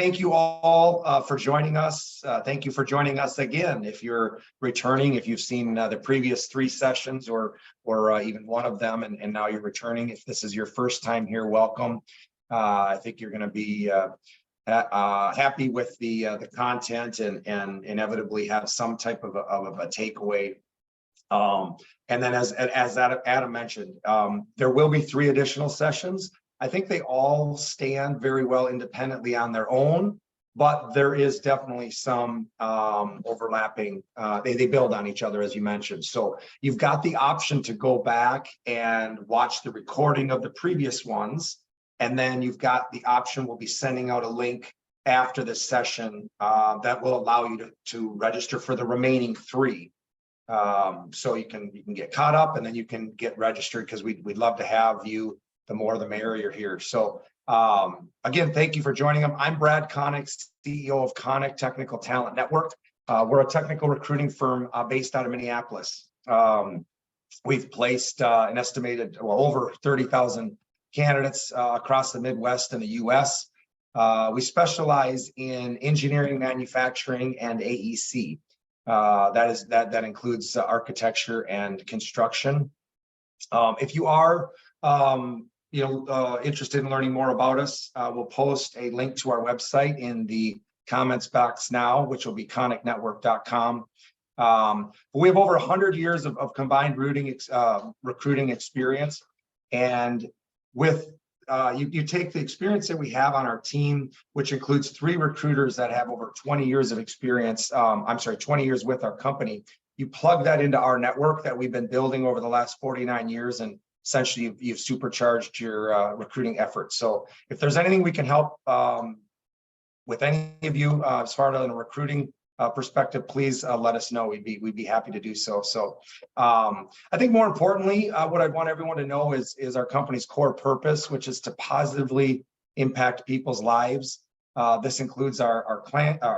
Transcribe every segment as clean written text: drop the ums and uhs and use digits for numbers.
Thank you all for joining us. Thank you for joining us again. If you're returning, if you've seen the previous 3 sessions or even one of them, and now you're returning, if this is your first time here, welcome. I think you're going to be happy with the content and inevitably have some type of a takeaway. And then as Adam mentioned, there will be 3 additional sessions. I think they all stand very well independently on their own, but there is definitely some overlapping. They build on each other, as you mentioned. So you've got the option to go back and watch the recording of the previous ones. And then you've got the option, we'll be sending out a link after this session that will allow you to register for the remaining 3. So you can get caught up and then you can get registered, because we'd love to have you. The more the merrier here. So again, thank you for joining them. I'm Brad Konik, CEO of Konik Technical Talent Network. We're a technical recruiting firm based out of Minneapolis. We've placed an estimated over 30,000 candidates across the Midwest and the US. We specialize in engineering, manufacturing, and AEC. That includes architecture and construction. If you are interested in learning more about us, we'll post a link to our website in the comments box now, which will be koniknetwork.com. We have over 100 years of combined recruiting experience. And with you take the experience that we have on our team, which includes 3 recruiters that have over 20 years of experience, 20 years with our company, you plug that into our network that we've been building over the last 49 years, and essentially you've supercharged your recruiting efforts. So if there's anything we can help with any of you as far as a recruiting perspective, please let us know. We'd be happy to do so. So I think more importantly, what I want everyone to know is our company's core purpose, which is to positively impact people's lives. This includes our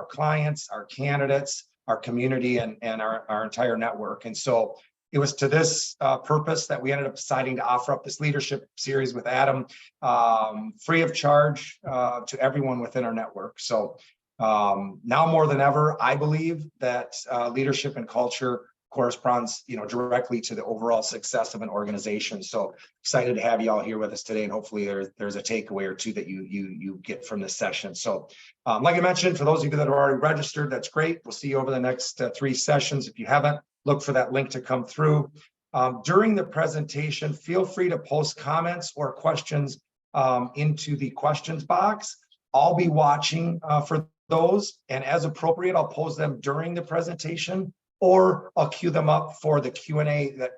clients, our candidates, our community, and our entire network. And so it was to this purpose that we ended up deciding to offer up this leadership series with Adam, free of charge to everyone within our network. So now more than ever, I believe that leadership and culture corresponds, directly to the overall success of an organization. So excited to have you all here with us today, and hopefully there's a takeaway or 2 that you get from this session. So like I mentioned, for those of you that are already registered, that's great. We'll see you over the next 3 sessions. If you haven't, look for that link to come through. During the presentation, feel free to post comments or questions into the questions box. I'll be watching for those, and as appropriate, I'll pose them during the presentation, or I'll queue them up for the Q&A that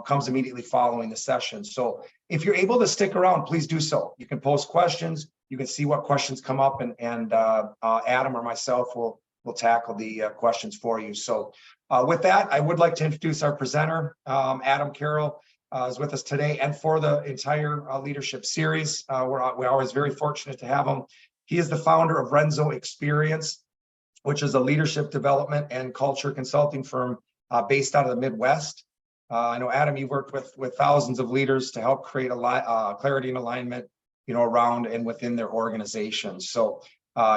comes immediately following the session. So if you're able to stick around, please do so. You can post questions. You can see what questions come up, and Adam or myself will tackle the questions for you. So with that, I would like to introduce our presenter. Adam Carroll is with us today and for the entire leadership series. We're always very fortunate to have him. He is the founder of Renzo Experience, which is a leadership development and culture consulting firm based out of the Midwest. I know, Adam, you've worked with thousands of leaders to help create clarity and alignment, around and within their organizations. So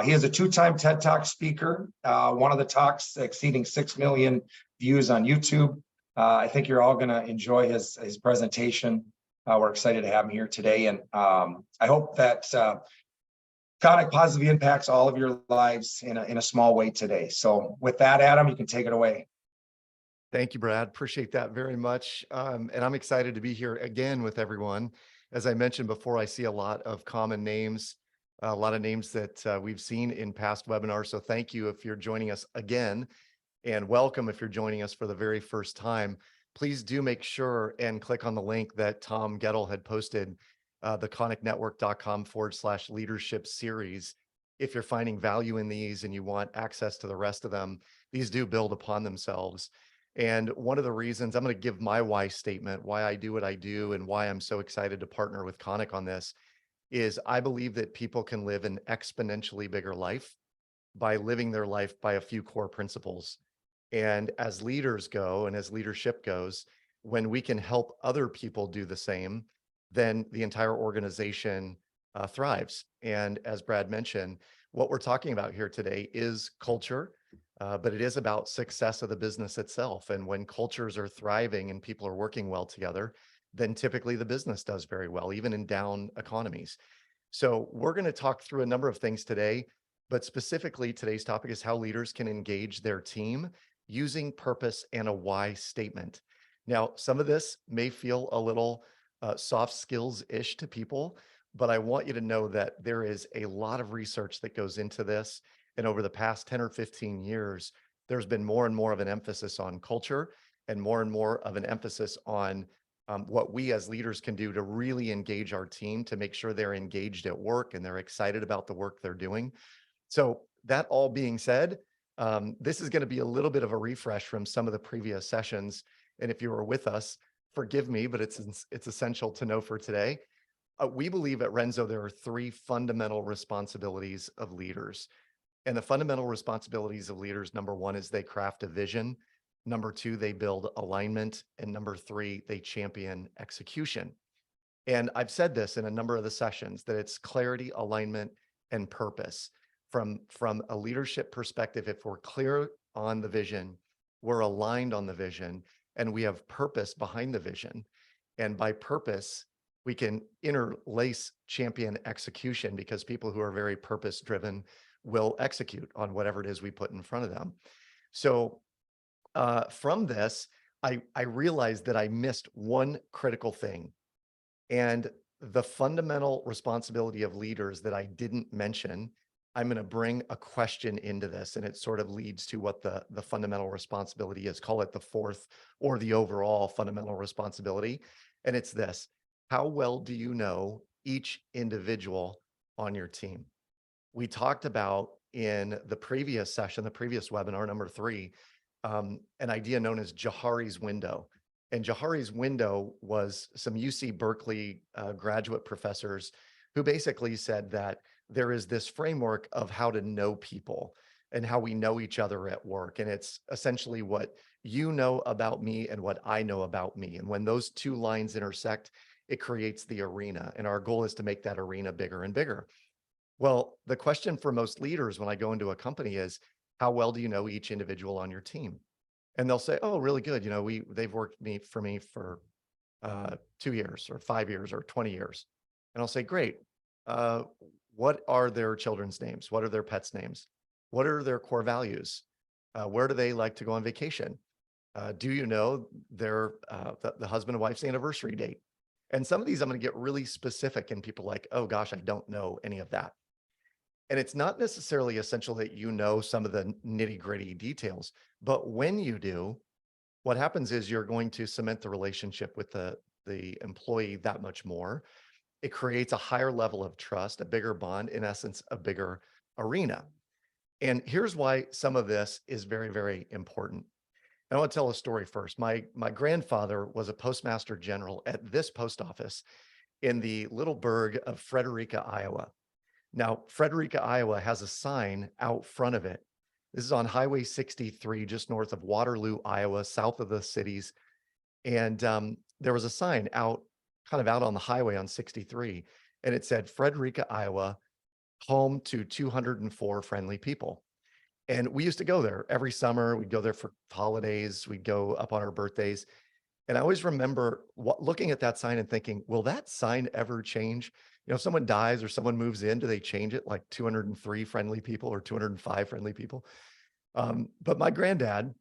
he is a 2-time TED Talk speaker, one of the talks exceeding 6 million views on YouTube. I think you're all going to enjoy his presentation. We're excited to have him here today, and I hope that Konik positively impacts all of your lives in a small way today. So with that, Adam, you can take it away. Thank you, Brad. Appreciate that very much. And I'm excited to be here again with everyone. As I mentioned before, I see a lot of common names, a lot of names that we've seen in past webinars. So thank you if you're joining us again, and welcome if you're joining us for the very first time. Please do make sure and click on the link that Tom Gettle had posted, the koniknetwork.com/leadership series. If you're finding value in these and you want access to the rest of them, these do build upon themselves. And one of the reasons I'm going to give my why statement, why I do what I do and why I'm so excited to partner with Konik on this, is I believe that people can live an exponentially bigger life by living their life by a few core principles. And as leaders go, and as leadership goes, when we can help other people do the same, then the entire organization thrives. And as Brad mentioned, what we're talking about here today is culture, but it is about success of the business itself. And when cultures are thriving and people are working well together, then typically the business does very well, even in down economies. So we're going to talk through a number of things today, but specifically today's topic is how leaders can engage their team using purpose and a why statement. Now, some of this may feel a little soft skills-ish to people, but I want you to know that there is a lot of research that goes into this. And over the past 10 or 15 years, there's been more and more of an emphasis on culture and more of an emphasis on what we as leaders can do to really engage our team to make sure they're engaged at work and they're excited about the work they're doing. So that all being said, this is going to be a little bit of a refresh from some of the previous sessions. And if you were with us, forgive me, but it's essential to know for today. We believe at Renzo there are three fundamental responsibilities of leaders. And the fundamental responsibilities of leaders, number one, is they craft a vision. Number two, they build alignment. And number three, they champion execution. And I've said this in a number of the sessions that it's clarity, alignment, and purpose. From a leadership perspective, if we're clear on the vision, we're aligned on the vision, and we have purpose behind the vision. And by purpose, we can interlace champion execution because people who are very purpose driven will execute on whatever it is we put in front of them. So from this, I realized that I missed one critical thing. And the fundamental responsibility of leaders that I didn't mention, I'm going to bring a question into this, and it sort of leads to what the fundamental responsibility is. Call it the fourth or the overall fundamental responsibility. And it's this: how well do you know each individual on your team? We talked about in the previous session, the previous webinar, number 3, an idea known as Johari's window. And Johari's window was some UC Berkeley graduate professors who basically said that there is this framework of how to know people and how we know each other at work. And it's essentially what you know about me and what I know about me. And when those two lines intersect, it creates the arena. And our goal is to make that arena bigger and bigger. Well, the question for most leaders when I go into a company is, how well do you know each individual on your team? And they'll say, oh, really good. You know, they've worked for me for 2 years or 5 years or 20 years. And I'll say, great. What are their children's names? What are their pets' names? What are their core values? Where do they like to go on vacation? Do you know their the husband and wife's anniversary date? And some of these I'm going to get really specific, and people are like, oh gosh, I don't know any of that. And it's not necessarily essential that you know some of the nitty-gritty details, but when you do, what happens is you're going to cement the relationship with the employee that much more. It creates a higher level of trust, a bigger bond, in essence, a bigger arena. And here's why some of this is very, very important. I want to tell a story first. My grandfather was a postmaster general at this post office in the little burg of Frederica, Iowa. Now, Frederica, Iowa has a sign out front of it. This is on Highway 63, just north of Waterloo, Iowa, south of the cities. And there was a sign out on the highway on 63, and it said, Frederica, Iowa, home to 204 friendly people. And we used to go there every summer. We'd go there for holidays. We'd go up on our birthdays. And I always remember looking at that sign and thinking, will that sign ever change? You know, if someone dies or someone moves in, do they change it like 203 friendly people or 205 friendly people? But my granddad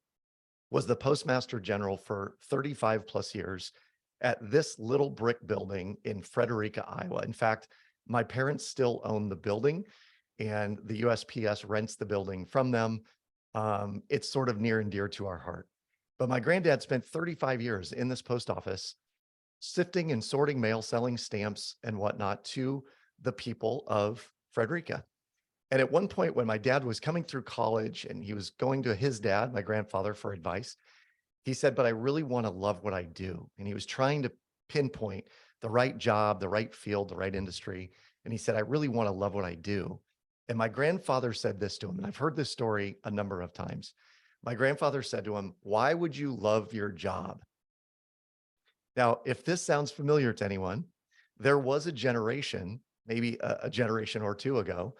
was the postmaster general for 35 plus years at this little brick building in Frederica, Iowa. In fact, my parents still own the building, and the USPS rents the building from them. It's sort of near and dear to our heart. But my granddad spent 35 years in this post office, sifting and sorting mail, selling stamps and whatnot to the people of Frederica. And at one point when my dad was coming through college and he was going to his dad, my grandfather, for advice, he said, but I really want to love what I do. And he was trying to pinpoint the right job, the right field, the right industry. And he said, I really want to love what I do. And my grandfather said this to him, and I've heard this story a number of times. My grandfather said to him, why would you love your job? Now, if this sounds familiar to anyone, there was a generation, maybe a generation or two ago,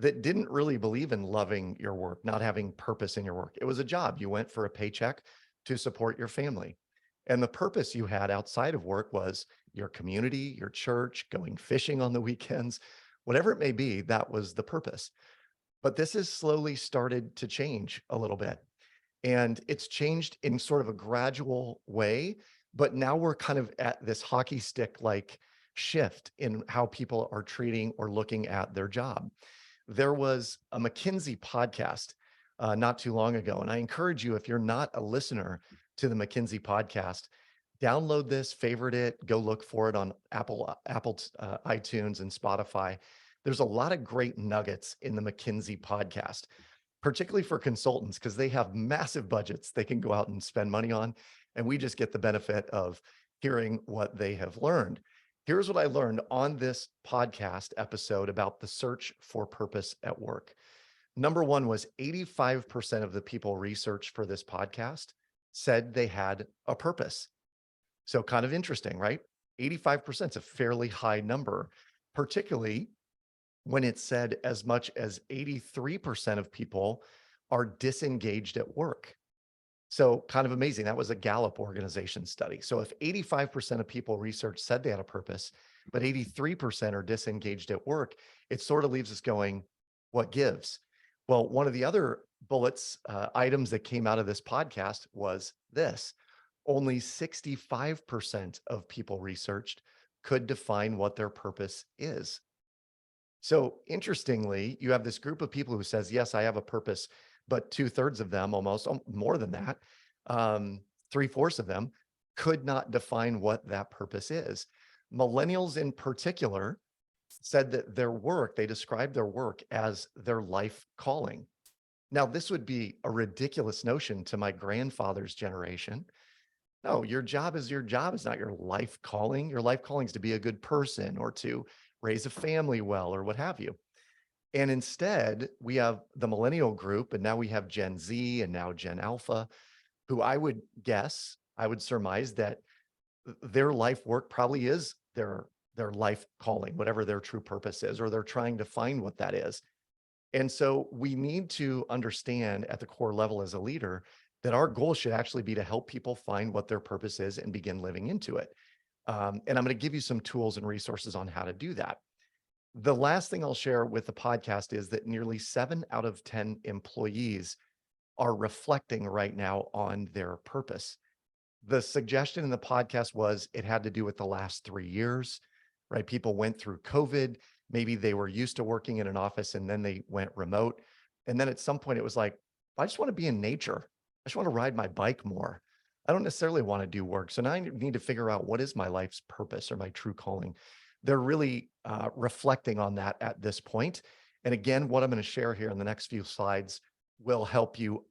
that didn't really believe in loving your work, not having purpose in your work. It was a job. You went for a paycheck to support your family. And the purpose you had outside of work was your community, your church, going fishing on the weekends, whatever it may be, that was the purpose. But this has slowly started to change a little bit. And it's changed in sort of a gradual way. But now we're kind of at this hockey stick like shift in how people are treating or looking at their job. There was a McKinsey podcast not too long ago. And I encourage you, if you're not a listener to the McKinsey podcast, download this, favorite it, go look for it on Apple iTunes and Spotify. There's a lot of great nuggets in the McKinsey podcast, particularly for consultants, because they have massive budgets they can go out and spend money on. And we just get the benefit of hearing what they have learned. Here's what I learned on this podcast episode about the search for purpose at work. Number one was 85% of the people researched for this podcast said they had a purpose. So kind of interesting, right? 85% is a fairly high number, particularly when it said as much as 83% of people are disengaged at work. So kind of amazing. That was a Gallup organization study. So if 85% of people research said they had a purpose, but 83% are disengaged at work, it sort of leaves us going, what gives? Well, one of the other bullets, items that came out of this podcast was this. Only 65% of people researched could define what their purpose is. So interestingly, you have this group of people who says, yes, I have a purpose, but 2/3 of them, almost more than that, 3/4 of them could not define what that purpose is. Millennials in particular said that their work, they described their work as their life calling. Now, this would be a ridiculous notion to my grandfather's generation. No, your job is your job. It's not your life calling. Your life calling is to be a good person or to raise a family well or what have you. And instead, we have the millennial group, and now we have Gen Z and now Gen Alpha, who I would guess, I would surmise that their life work probably is their life calling, whatever their true purpose is, or they're trying to find what that is. And so we need to understand at the core level as a leader that our goal should actually be to help people find what their purpose is and begin living into it. And I'm going to give you some tools and resources on how to do that. The last thing I'll share with the podcast is that nearly 7 out of 10 employees are reflecting right now on their purpose. The suggestion in the podcast was it had to do with the last 3 years, right? People went through COVID. Maybe they were used to working in an office and then they went remote. And then at some point it was like, I just want to be in nature. I just want to ride my bike more. I don't necessarily want to do work. So now I need to figure out what is my life's purpose or my true calling. They're really reflecting on that at this point. And again, what I'm going to share here in the next few slides will help you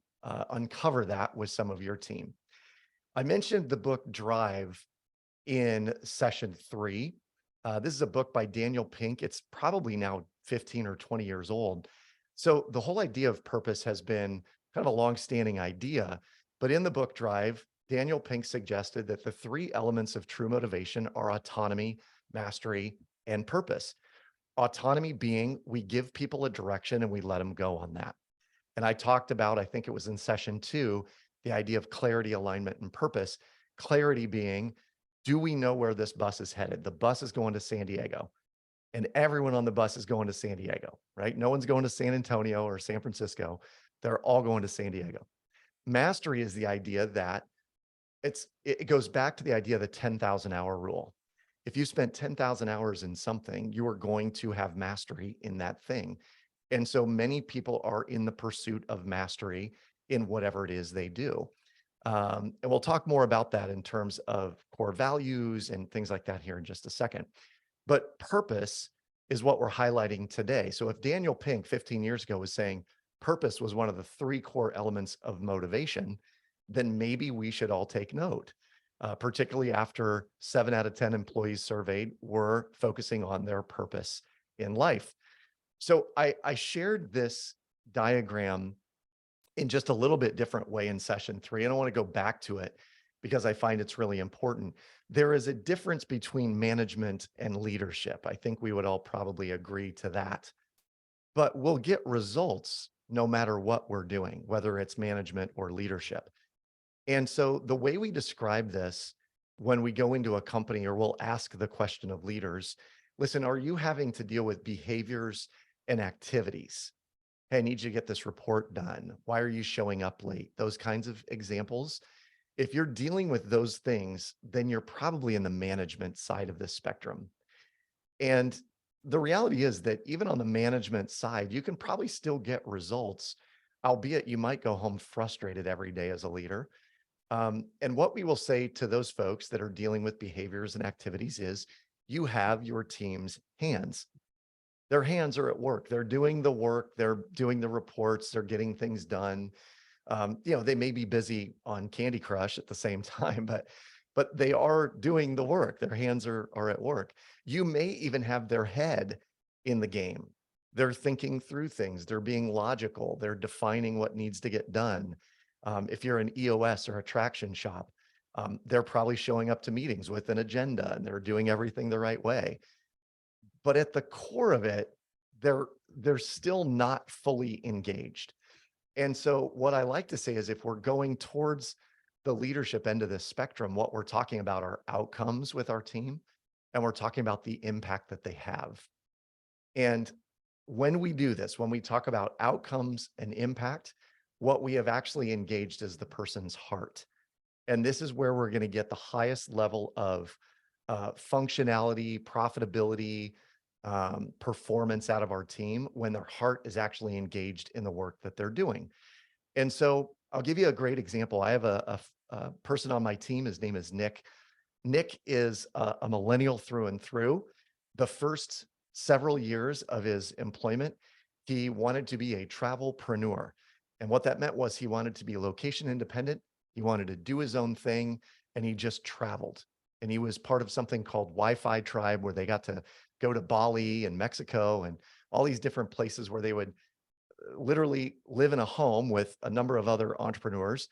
uncover that with some of your team. I mentioned the book Drive in session 3. This is a book by Daniel Pink. It's probably now 15 or 20 years old. So the whole idea of purpose has been kind of a long-standing idea, but in the book Drive, Daniel Pink suggested that the 3 elements of true motivation are autonomy, mastery, and purpose. Autonomy being we give people a direction and we let them go on that. And I talked about, I think it was in session 2, the idea of clarity, alignment, and purpose. Clarity being, do we know where this bus is headed? The bus is going to San Diego, and everyone on the bus is going to San Diego, right? No one's going to San Antonio or San Francisco. They're all going to San Diego. Mastery is the idea that it goes back to the idea of the 10,000 hour rule. If you spent 10,000 hours in something, you are going to have mastery in that thing. And so many people are in the pursuit of mastery in whatever it is they do. And we'll talk more about that in terms of core values and things like that here in just a second. But purpose is what we're highlighting today. So if Daniel Pink 15 years ago was saying purpose was one of the 3 core elements of motivation, then maybe we should all take note, particularly after 7 out of 10 employees surveyed were focusing on their purpose in life. So I shared this diagram in just a little bit different way in session 3. And I want to go back to it because I find it's really important. There is a difference between management and leadership. I think we would all probably agree to that. but we'll get results no matter what we're doing, whether it's management or leadership. And so the way we describe this when we go into a company, or we'll ask the question of leaders, listen, are you having to deal with behaviors and activities? Hey, I need you to get this report done. Why are you showing up late? Those kinds of examples. If you're dealing with those things, then you're probably in the management side of this spectrum. And the reality is that even on the management side, you can probably still get results, albeit you might go home frustrated every day as a leader. And what we will say to those folks that are dealing with behaviors and activities is you have your team's hands. Their hands are at work. They're doing the work. They're doing the reports. They're getting things done. They may be busy on Candy Crush at the same time, but they are doing the work. Their hands are at work. You may even have their head in the game. They're thinking through things. They're being logical. They're defining what needs to get done. If you're an EOS or a traction shop, they're probably showing up to meetings with an agenda and they're doing everything the right way. But at the core of it, they're still not fully engaged. And so what I like to say is if we're going towards the leadership end of this spectrum, what we're talking about are outcomes with our team, and we're talking about the impact that they have. And when we do this, when we talk about outcomes and impact, what we have actually engaged is the person's heart. And this is where we're going to get the highest level of functionality, profitability, performance out of our team when their heart is actually engaged in the work that they're doing. And so I'll give you a great example. I have a person on my team. His name is Nick. Nick is a millennial through and through. The first several years of his employment, he wanted to be a travelpreneur. And what that meant was he wanted to be location independent. He wanted to do his own thing, and he just traveled. And he was part of something called Wi-Fi Tribe, where they got to go to Bali and Mexico and all these different places where they would literally live in a home with a number of other entrepreneurs,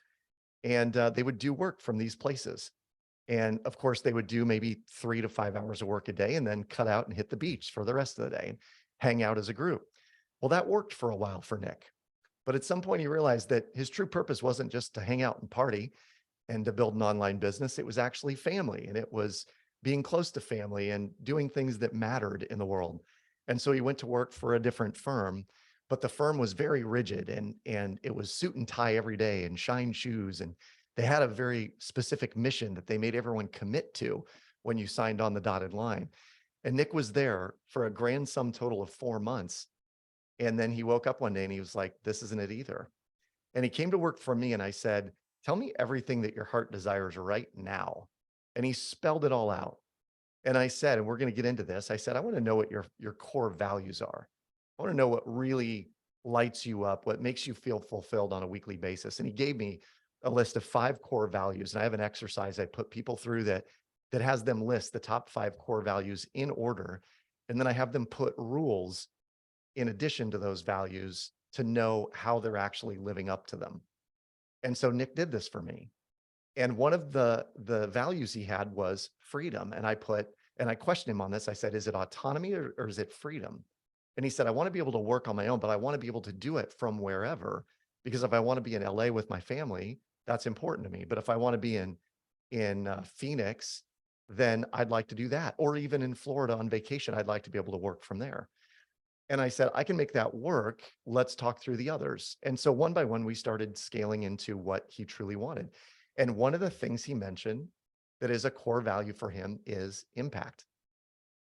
and they would do work from these places. And of course, they would do maybe 3 to 5 hours of work a day and then cut out and hit the beach for the rest of the day and hang out as a group. Well, that worked for a while for Nick. But at some point, he realized that his true purpose wasn't just to hang out and party and to build an online business. It was actually family, and it was being close to family and doing things that mattered in the world. And so he went to work for a different firm, but the firm was very rigid, and it was suit and tie every day and shine shoes. And they had a very specific mission that they made everyone commit to when you signed on the dotted line. And Nick was there for a grand sum total of 4 months. And then he woke up one day and he was like, this isn't it either. And he came to work for me, and I said, tell me everything that your heart desires right now. And he spelled it all out. And I said, and we're going to get into this, I said, I want to know what your core values are. I want to know what really lights you up, what makes you feel fulfilled on a weekly basis. And he gave me a list of 5 core values. And I have an exercise I put people through that has them list the top 5 core values in order. And then I have them put rules in addition to those values to know how they're actually living up to them. And so Nick did this for me. And one of the values he had was freedom. And I questioned him on this. I said, is it autonomy or is it freedom? And he said, I want to be able to work on my own, but I want to be able to do it from wherever, because if I want to be in LA with my family, that's important to me. But if I want to be in Phoenix, then I'd like to do that. Or even in Florida on vacation, I'd like to be able to work from there. And I said, I can make that work. Let's talk through the others. And so one by one, we started scaling into what he truly wanted. And one of the things he mentioned that is a core value for him is impact.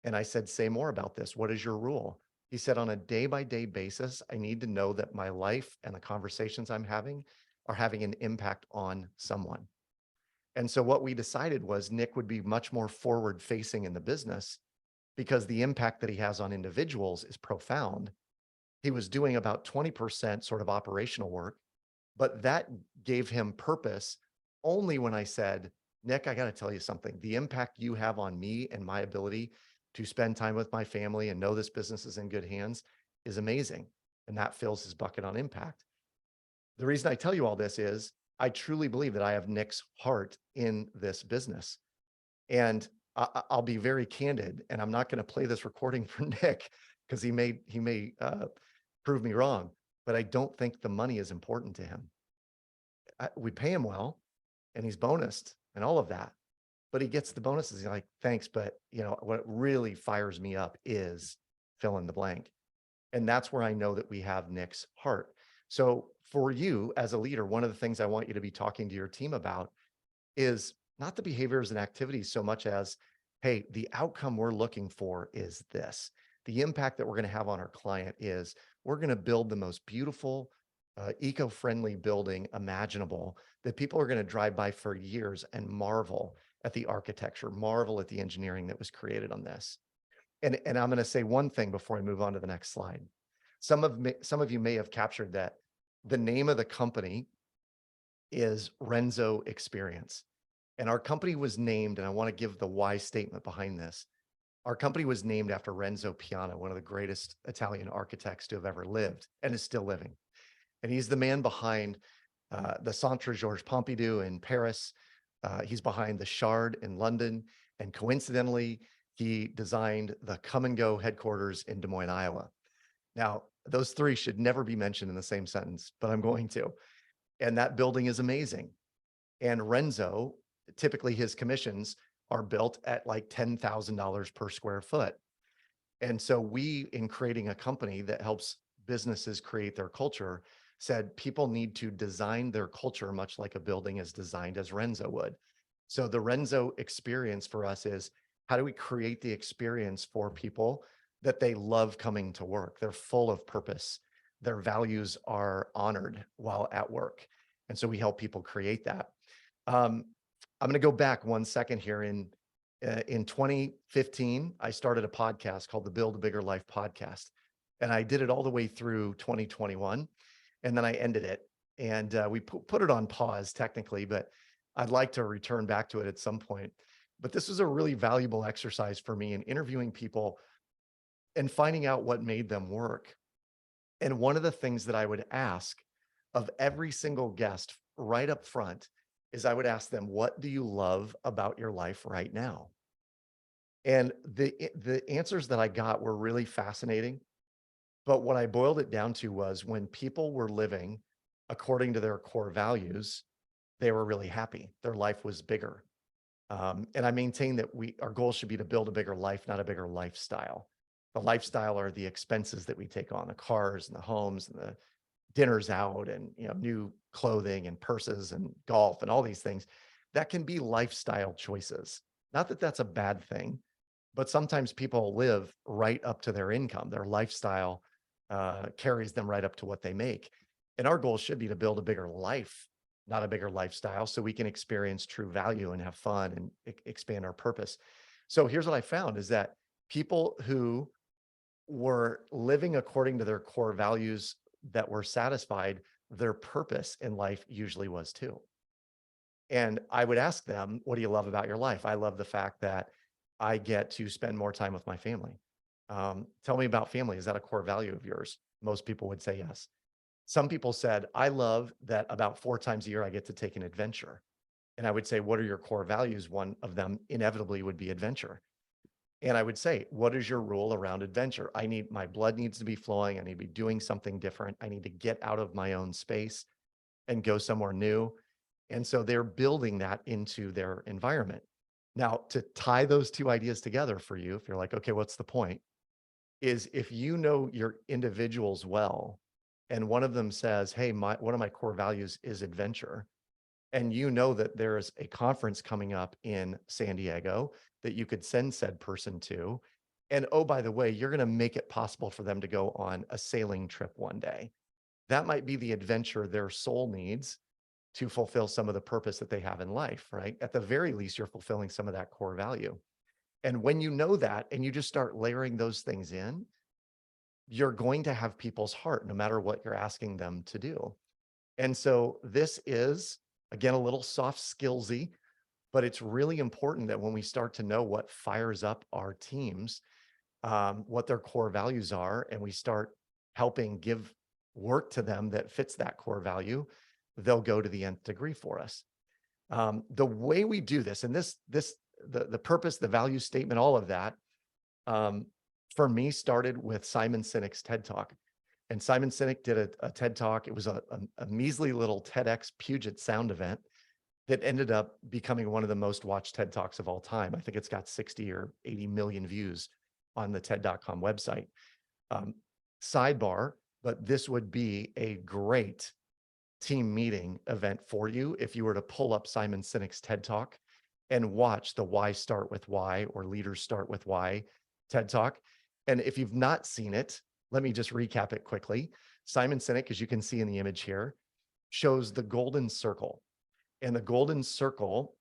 And I said, say more about this. What is your rule? He said, on a day-by-day basis, I need to know that my life and the conversations I'm having are having an impact on someone. And so what we decided was Nick would be much more forward-facing in the business, because the impact that he has on individuals is profound. He was doing about 20% sort of operational work, but that gave him purpose only when I said, Nick, I got to tell you something. The impact you have on me and my ability to spend time with my family and know this business is in good hands is amazing. And that fills his bucket on impact. The reason I tell you all this is I truly believe that I have Nick's heart in this business. And I'll be very candid, and I'm not going to play this recording for Nick because he may prove me wrong, but I don't think the money is important to him. We pay him well and he's bonused and all of that, but he gets the bonuses. He's like, thanks. But what really fires me up is fill in the blank. And that's where I know that we have Nick's heart. So for you as a leader, one of the things I want you to be talking to your team about is not the behaviors and activities so much as, hey, the outcome we're looking for is this. The impact that we're going to have on our client is we're going to build the most beautiful, eco-friendly building imaginable that people are going to drive by for years and marvel at the architecture, marvel at the engineering that was created on this. And I'm going to say one thing before I move on to the next slide. Some of you may have captured that the name of the company is Renzo Experience. And our company was named, and I want to give the why statement behind this. Our company was named after Renzo Piano, one of the greatest Italian architects to have ever lived and is still living. And he's the man behind the Centre Georges Pompidou in Paris. He's behind the Shard in London. And coincidentally, he designed the Come and Go headquarters in Des Moines, Iowa. Now, those three should never be mentioned in the same sentence, but I'm going to. And that building is amazing. And Renzo, typically his commissions are built at like $10,000 per square foot. And so we, in creating a company that helps businesses create their culture, said people need to design their culture much like a building is designed as Renzo would. So the Renzo experience for us is, how do we create the experience for people that they love coming to work? They're full of purpose. Their values are honored while at work. And so we help people create that. I'm going to go back 1 second here. In 2015, I started a podcast called the Build a Bigger Life podcast. And I did it all the way through 2021. And then I ended it. And we put it on pause technically, but I'd like to return back to it at some point. But this was a really valuable exercise for me in interviewing people and finding out what made them work. And one of the things that I would ask of every single guest right up front is I would ask them, what do you love about your life right now? And the answers that I got were really fascinating. But what I boiled it down to was, when people were living according to their core values, they were really happy. Their life was bigger. And I maintain that our goal should be to build a bigger life, not a bigger lifestyle. The lifestyle are the expenses that we take on, the cars and the homes and the dinners out and new clothing and purses and golf and all these things. That can be lifestyle choices. Not that that's a bad thing, but sometimes people live right up to their income. Their lifestyle carries them right up to what they make. And our goal should be to build a bigger life, not a bigger lifestyle, so we can experience true value and have fun and expand our purpose. So here's what I found is that people who were living according to their core values that were satisfied, their purpose in life usually was too. And I would ask them, what do you love about your life? I love the fact that I get to spend more time with my family. Tell me about family. Is that a core value of yours? Most people would say yes. Some people said, I love that about 4 times a year I get to take an adventure. And I would say, what are your core values? One of them inevitably would be adventure. And I would say, what is your rule around adventure? My blood needs to be flowing. I need to be doing something different. I need to get out of my own space and go somewhere new. And so they're building that into their environment. Now, to tie those two ideas together for you, if you're like, okay, what's the point? Is if you know your individuals well, and one of them says, hey, one of my core values is adventure, and you know that there's a conference coming up in San Diego that you could send said person to, and oh, by the way, you're going to make it possible for them to go on a sailing trip one day. That might be the adventure their soul needs to fulfill some of the purpose that they have in life, right? At the very least, you're fulfilling some of that core value. And when you know that and you just start layering those things in, you're going to have people's heart no matter what you're asking them to do. And so this is, again, a little soft skillsy, but it's really important that when we start to know what fires up our teams, what their core values are, and we start helping give work to them that fits that core value, they'll go to the nth degree for us. The way we do this, and the purpose, the value statement, all of that, for me started with Simon Sinek's TED Talk. And Simon Sinek did a TED Talk. It was a measly little TEDx Puget Sound event that ended up becoming one of the most watched TED Talks of all time. I think it's got 60 or 80 million views on the TED.com website. Um, Sidebar, but this would be a great team meeting event for you if you were to pull up Simon Sinek's TED Talk and watch the Why Start with Why or Leaders Start with Why TED Talk. And if you've not seen it, let me just recap it quickly. Simon Sinek, as you can see in the image here, shows the golden circle. And the golden circle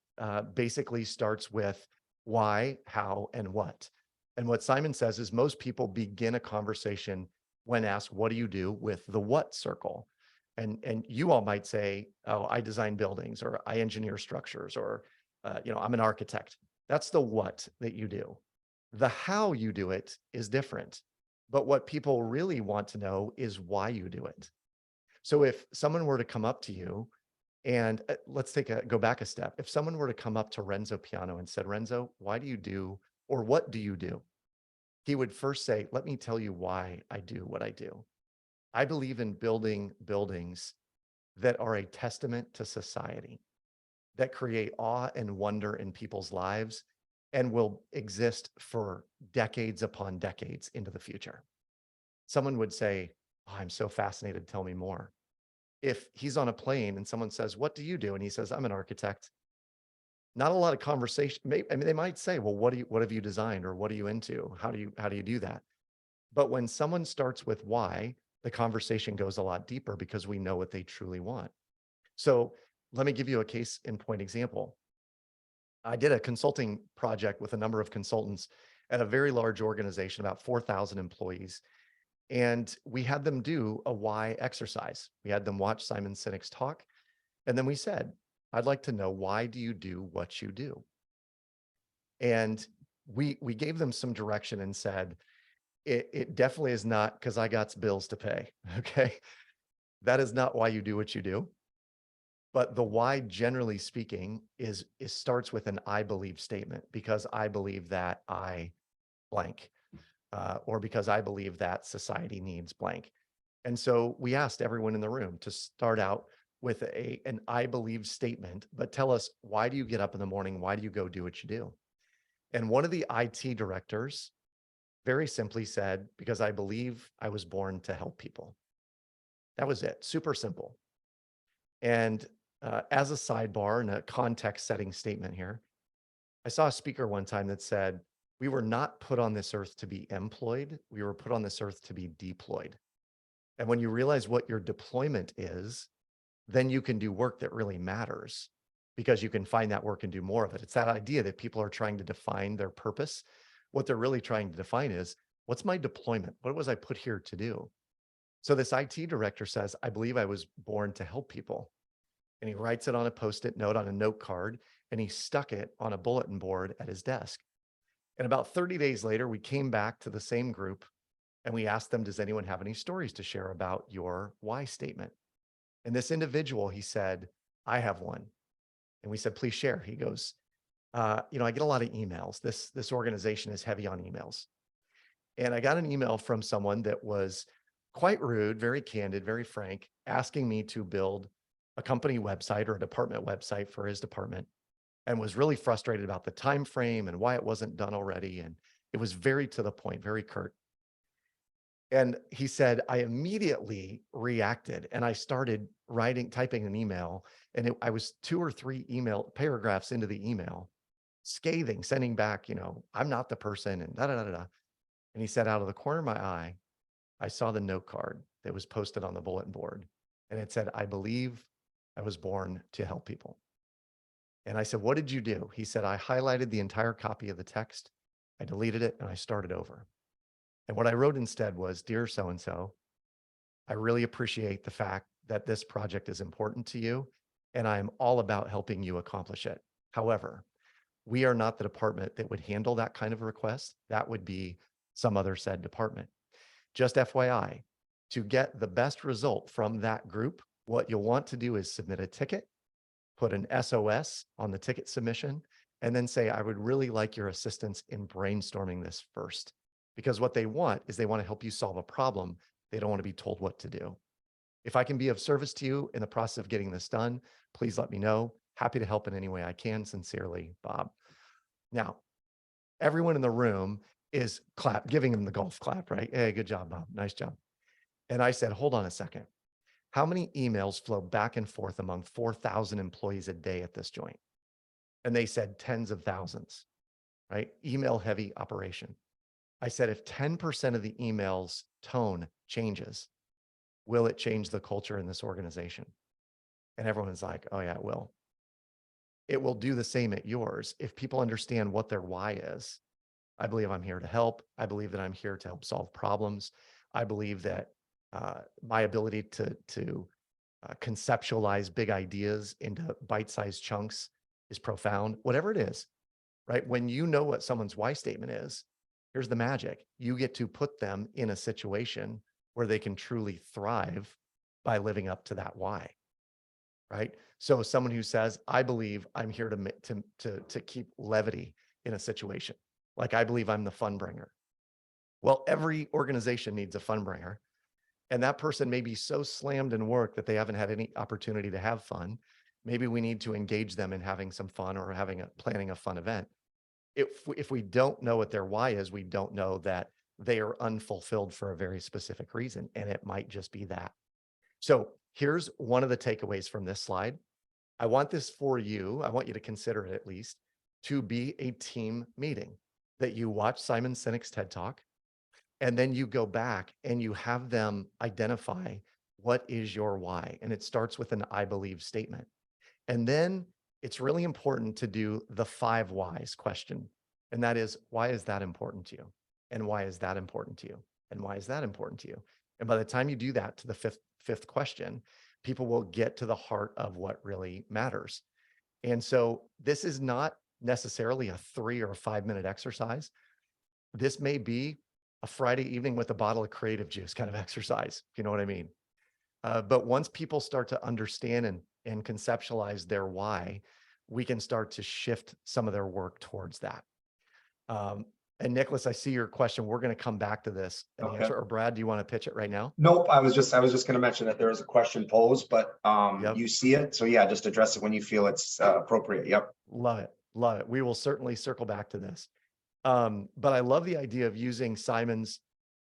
basically starts with why, how, and what. And what Simon says is most people begin a conversation when asked, what do you do, with the what circle? And you all might say, oh, I design buildings, or I engineer structures, or I'm an architect. That's the what that you do. The how you do it is different. But what people really want to know is why you do it. So if someone were to come up to you and let's go back a step. If someone were to come up to Renzo Piano and said, Renzo, why do you do, or what do you do? He would first say, let me tell you why I do what I do. I believe in building buildings that are a testament to society, that create awe and wonder in people's lives and will exist for decades upon decades into the future. Someone would say, oh, I'm so fascinated, tell me more. If he's on a plane and someone says, what do you do? And he says, I'm an architect. Not a lot of conversation. They might say, well, what have you designed, or what are you into? How do you do that? But when someone starts with why, the conversation goes a lot deeper because we know what they truly want. So let me give you a case in point example. I did a consulting project with a number of consultants at a very large organization, about 4,000 employees. And we had them do a why exercise. We had them watch Simon Sinek's talk. And then we said, I'd like to know, why do you do what you do? And we gave them some direction and said, it definitely is not because I got bills to pay. Okay. That is not why you do what you do. But the why, generally speaking, is starts with an I believe statement, because I believe that I blank. Or because I believe that society needs blank. And so we asked everyone in the room to start out with an I believe statement, but tell us, why do you get up in the morning? Why do you go do what you do? And one of the IT directors very simply said, because I believe I was born to help people. That was it. Super simple. And as a sidebar and a context setting statement here, I saw a speaker one time that said, we were not put on this earth to be employed. We were put on this earth to be deployed. And when you realize what your deployment is, then you can do work that really matters, because you can find that work and do more of it. It's that idea that people are trying to define their purpose. What they're really trying to define is, what's my deployment? What was I put here to do? So this IT director says, I believe I was born to help people. And he writes it on a Post-it note on a note card, and he stuck it on a bulletin board at his desk. And about 30 days later, we came back to the same group and we asked them, does anyone have any stories to share about your why statement? And this individual, he said, I have one. And we said, please share. He goes, I get a lot of emails. This organization is heavy on emails. And I got an email from someone that was quite rude, very candid, very frank, asking me to build a company website or a department website for his department, and was really frustrated about the time frame and why it wasn't done already. And it was very to the point, very curt. And he said, I immediately reacted and I started typing an email. And I was 2 or 3 email paragraphs into the email, scathing, sending back, I'm not the person, and da da da da. And he said, out of the corner of my eye, I saw the note card that was posted on the bulletin board. And it said, I believe I was born to help people. And I said, what did you do? He said, I highlighted the entire copy of the text, I deleted it, and I started over. And what I wrote instead was, dear so-and-so, I really appreciate the fact that this project is important to you, and I'm all about helping you accomplish it. However, we are not the department that would handle that kind of request. That would be some other said department. Just FYI, to get the best result from that group, what you'll want to do is submit a ticket, put an SOS on the ticket submission, and then say, I would really like your assistance in brainstorming this first. Because what they want is they want to help you solve a problem They don't want to be told what to do. If I can be of service to you in the process of getting this done, please let me know. Happy to help in any way I can. Sincerely, Bob. Now, everyone in the room is giving him the golf clap, right? Hey, good job, Bob. Nice job. And I said, hold on a second. How many emails flow back and forth among 4,000 employees a day at this joint? And they said tens of thousands, right? Email heavy operation. I said, if 10% of the emails tone changes, will it change the culture in this organization? And everyone's like, oh yeah, it will. It will do the same at yours. If people understand what their why is, I believe I'm here to help. I believe that I'm here to help solve problems. I believe that my ability to conceptualize big ideas into bite-sized chunks is profound, whatever it is, right? When you know what someone's why statement is, here's the magic. You get to put them in a situation where they can truly thrive by living up to that why, right? So someone who says, I believe I'm here to keep levity in a situation. Like I believe I'm the fun bringer. Well, every organization needs a fun bringer. And that person may be so slammed in work that they haven't had any opportunity to have fun. Maybe we need to engage them in having some fun or planning a fun event. If we don't know what their why is, we don't know that they are unfulfilled for a very specific reason. And it might just be that. So here's one of the takeaways from this slide. I want this for you. I want you to consider it at least to be a team meeting that you watch Simon Sinek's TED Talk, and then you go back and you have them identify what is your why. And it starts with an I believe statement. And then it's really important to do the 5 whys question. And that is, why is that important to you? And why is that important to you? And why is that important to you? And by the time you do that to the fifth question, people will get to the heart of what really matters. And so this is not necessarily a 3 or 5 minute exercise. This may be a Friday evening with a bottle of creative juice kind of exercise, if you know what I mean. But once people start to understand and conceptualize their why, we can start to shift some of their work towards that. And Nicholas, I see your question. We're going to come back to this and Okay. answer. Or Brad, do you want to pitch it right now? Nope, I was just going to mention that there is a question posed, but Yep. you see it. So yeah, just address it when you feel it's appropriate. Yep. Love it. Love it. We will certainly circle back to this. But I love the idea of using Simon's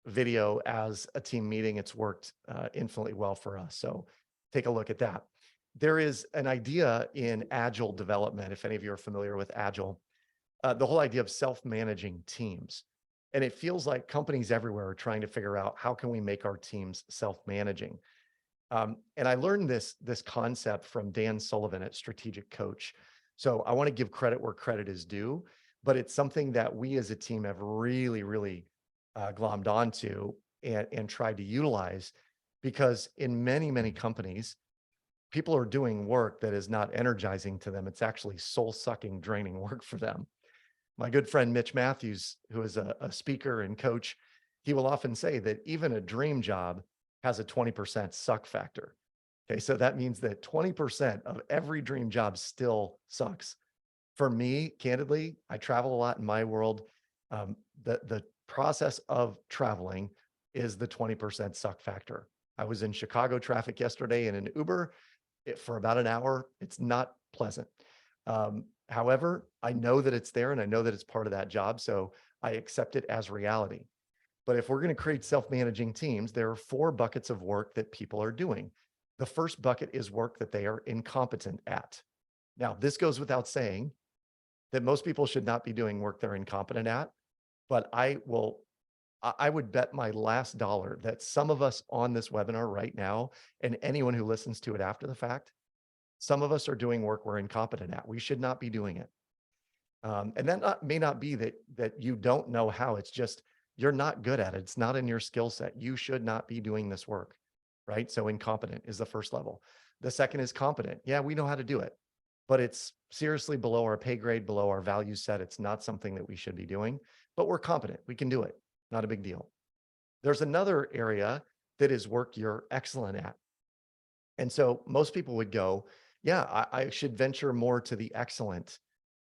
video as a team meeting. It's worked infinitely well for us. So take a look at that. There is an idea in Agile development, if any of you are familiar with Agile, the whole idea of self-managing teams. And it feels like companies everywhere are trying to figure out how can we make our teams self-managing. And I learned this concept from Dan Sullivan at Strategic Coach. So I want to give credit where credit is due, but it's something that we as a team have really glommed onto and tried to utilize, because in many companies, people are doing work that is not energizing to them. It's actually soul-sucking, draining work for them. My good friend Mitch Matthews, who is a speaker and coach, he will often say that even a dream job has a 20% suck factor. Okay, so that means that 20% of every dream job still sucks. For me, candidly, I travel a lot in my world. The process of traveling is the 20% suck factor. I was in Chicago traffic yesterday in an Uber for about an hour. It's not pleasant. However, I know that it's there and I know that it's part of that job. So I accept it as reality. But if we're going to create self-managing teams, there are 4 buckets of work that people are doing. The first bucket is work that they are incompetent at. Now, this goes without saying that most people should not be doing work they're incompetent at, but I would bet my last dollar that some of us on this webinar right now, and anyone who listens to it after the fact, some of us are doing work we're incompetent at. We should not be doing it. And that may not be that you don't know how. It's just you're not good at it. It's not in your skill set. You should not be doing this work, right? So incompetent is the first level. The second is competent. Yeah, we know how to do it, but it's seriously below our pay grade, below our value set. It's not something that we should be doing, but we're competent. We can do it. Not a big deal. There's another area that is work you're excellent at. And so most people would go, yeah, I should venture more to the excellent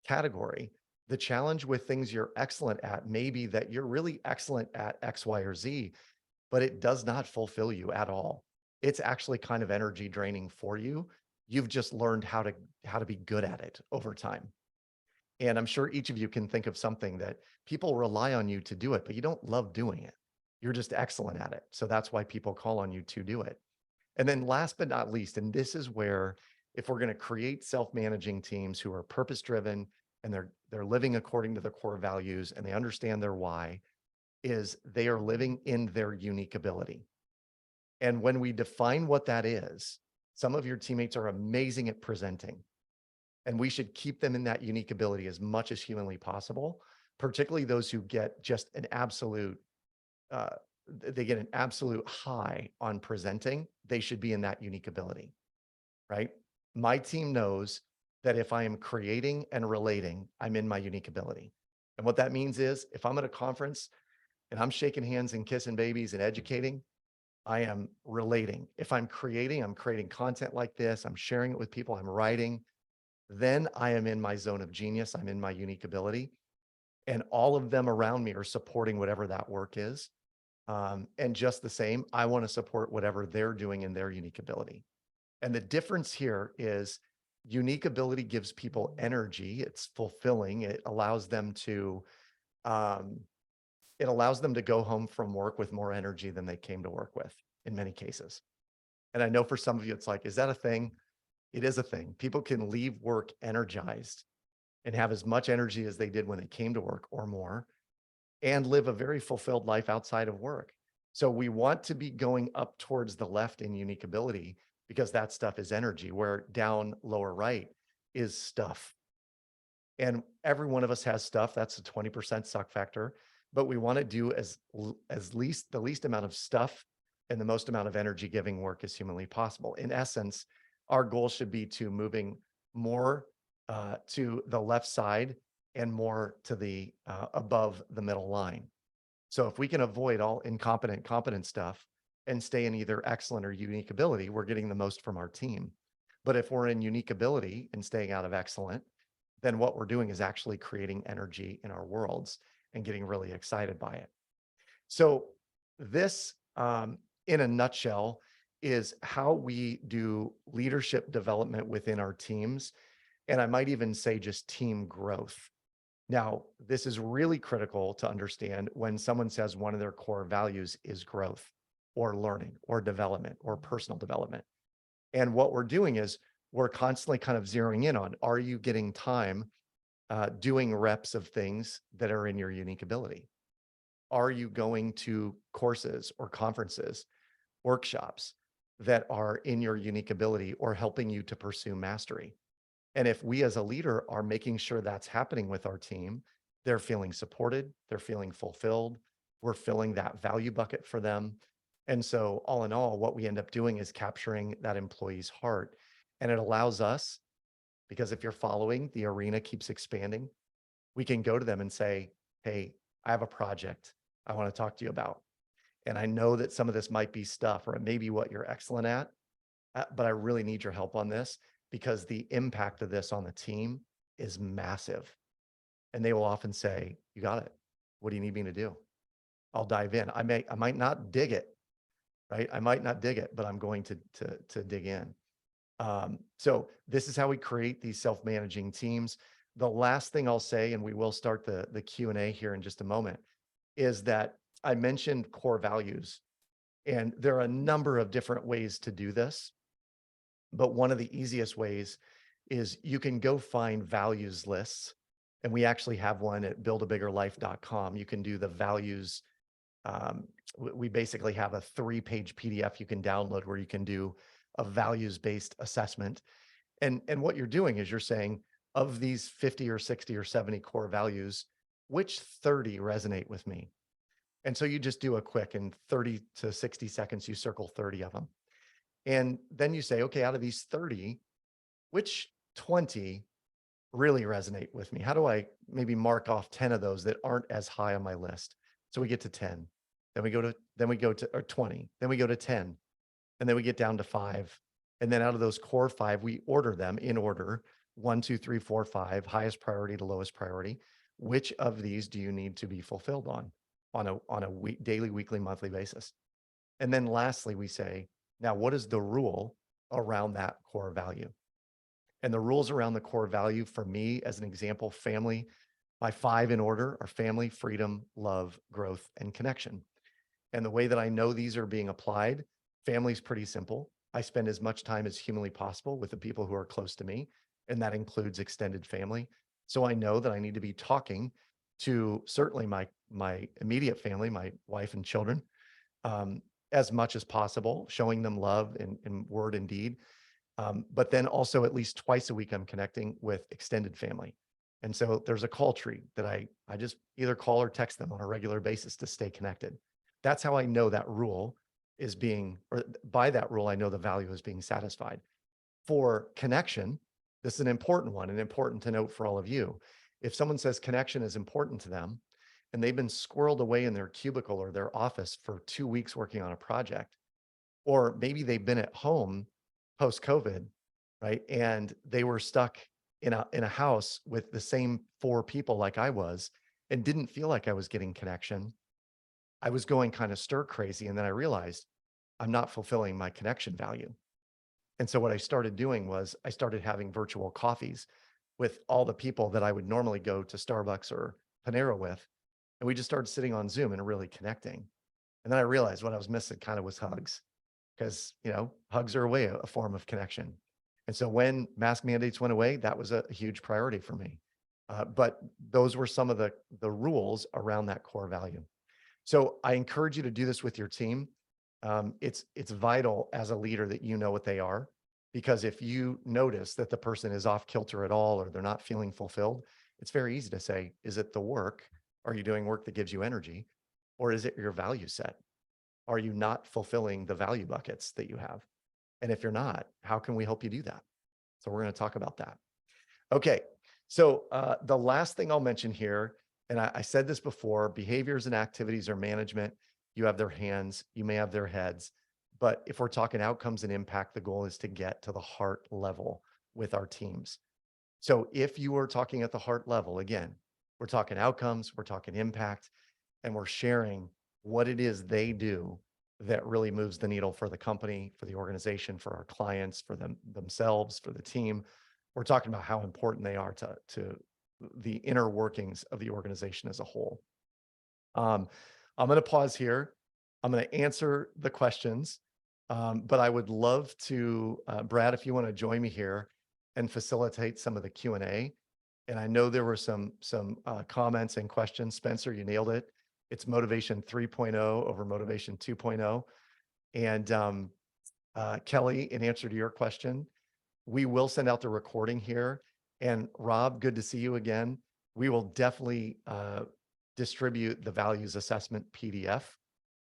category. The challenge with things you're excellent at may be that you're really excellent at X, Y, or Z, but it does not fulfill you at all. It's actually kind of energy draining for you. You've just learned how to be good at it over time. And I'm sure each of you can think of something that people rely on you to do it, but you don't love doing it. You're just excellent at it. So that's why people call on you to do it. And then last but not least, and this is where if we're going to create self-managing teams who are purpose-driven and they're living according to their core values and they understand their why, is they are living in their unique ability. And when we define what that is, some of your teammates are amazing at presenting, and we should keep them in that unique ability as much as humanly possible, particularly those who get just an absolute uh, they get an absolute high on presenting. They should be in that unique ability, right? My team knows that if I am creating and relating, I'm in my unique ability. And what that means is if I'm at a conference and I'm shaking hands and kissing babies and educating, I am relating. If I'm creating content like this, I'm sharing it with people, I'm writing, then I am in my zone of genius. I'm in my unique ability. And all of them around me are supporting whatever that work is. And just the same, I want to support whatever they're doing in their unique ability. And the difference here is unique ability gives people energy. It's fulfilling. Um, it allows them to go home from work with more energy than they came to work with in many cases. And I know for some of you, it's like, is that a thing? It is a thing. People can leave work energized and have as much energy as they did when they came to work or more, and live a very fulfilled life outside of work. So we want to be going up towards the left in unique ability because that stuff is energy, where down lower right is stuff. And every one of us has stuff. That's a 20% suck factor. But we want to do the least amount of stuff and the most amount of energy giving work as humanly possible. In essence, our goal should be to moving more to the left side and more to the above the middle line. So if we can avoid all incompetent, competent stuff and stay in either excellent or unique ability, we're getting the most from our team. But if we're in unique ability and staying out of excellent, then what we're doing is actually creating energy in our worlds and getting really excited by it. So this, in a nutshell, is how we do leadership development within our teams. And I might even say just team growth. Now, this is really critical to understand when someone says one of their core values is growth or learning or development or personal development. And what we're doing is we're constantly kind of zeroing in on, are you getting time doing reps of things that are in your unique ability? Are you going to courses or conferences, workshops that are in your unique ability or helping you to pursue mastery? And if we as a leader are making sure that's happening with our team, they're feeling supported, they're feeling fulfilled, we're filling that value bucket for them. And so all in all, what we end up doing is capturing that employee's heart. And it allows us, because if you're following, the arena keeps expanding. We can go to them and say, hey, I have a project I want to talk to you about. And I know that some of this might be stuff, or it may be what you're excellent at, but I really need your help on this because the impact of this on the team is massive. And they will often say, you got it. What do you need me to do? I'll dive in. I might not dig it, right? I might not dig it, but I'm going to dig in. So this is how we create these self-managing teams. The last thing I'll say, and we will start the Q&A here in just a moment, is that I mentioned core values, and there are a number of different ways to do this. But one of the easiest ways is you can go find values lists. And we actually have one at buildabiggerlife.com. You can do the values. We basically have a 3-page PDF you can download where you can do a values-based assessment. And what you're doing is you're saying, of these 50 or 60 or 70 core values, which 30 resonate with me? And so you just do a quick, in 30 to 60 seconds, you circle 30 of them. And then you say, okay, out of these 30, which 20 really resonate with me? How do I maybe mark off 10 of those that aren't as high on my list? So we get to 10, then we go to or 20, then we go to 10, and then we get down to 5. And then out of those core 5, we order them in order, 1, 2, 3, 4, 5, highest priority to lowest priority. Which of these do you need to be fulfilled on a daily, weekly, monthly basis? And then lastly, we say, now what is the rule around that core value? And the rules around the core value for me, as an example, family, my 5 in order are family, freedom, love, growth, and connection. And the way that I know these are being applied, family is pretty simple. I spend as much time as humanly possible with the people who are close to me, and that includes extended family. So I know that I need to be talking to certainly my immediate family, my wife and children, as much as possible, showing them love in word and deed. But then also at least twice a week, I'm connecting with extended family. And so there's a call tree that I just either call or text them on a regular basis to stay connected. That's how I know that rule is being, or by that rule, I know the value is being satisfied. For connection, this is an important one and important to note for all of you. If someone says connection is important to them and they've been squirreled away in their cubicle or their office for 2 weeks working on a project, or maybe they've been at home post-COVID, right? And they were stuck in a house with the same 4 people like I was and didn't feel like I was getting connection. I was going kind of stir crazy. And then I realized I'm not fulfilling my connection value. And so what I started doing was I started having virtual coffees with all the people that I would normally go to Starbucks or Panera with. And we just started sitting on Zoom and really connecting. And then I realized what I was missing kind of was hugs, because, hugs are a form of connection. And so when mask mandates went away, that was a huge priority for me. But those were some of the rules around that core value. So I encourage you to do this with your team. It's vital as a leader that you know what they are, because if you notice that the person is off kilter at all, or they're not feeling fulfilled, it's very easy to say, is it the work? Are you doing work that gives you energy? Or is it your value set? Are you not fulfilling the value buckets that you have? And if you're not, how can we help you do that? So we're going to talk about that. Okay. So the last thing I'll mention here, and I said this before, behaviors and activities are management. You have their hands, you may have their heads, but if we're talking outcomes and impact, the goal is to get to the heart level with our teams. So if you are talking at the heart level, again, we're talking outcomes, we're talking impact, and we're sharing what it is they do that really moves the needle for the company, for the organization, for our clients, for themselves, for the team. We're talking about how important they are to the inner workings of the organization as a whole. I'm going to pause here. I'm going to answer the questions, but I would love to, Brad, if you want to join me here and facilitate some of the Q&A. And I know there were some comments and questions. Spencer, you nailed it. It's motivation 3.0 over motivation 2.0. And Kelly, in answer to your question, we will send out the recording here. And Rob, good to see you again. We will definitely distribute the values assessment PDF.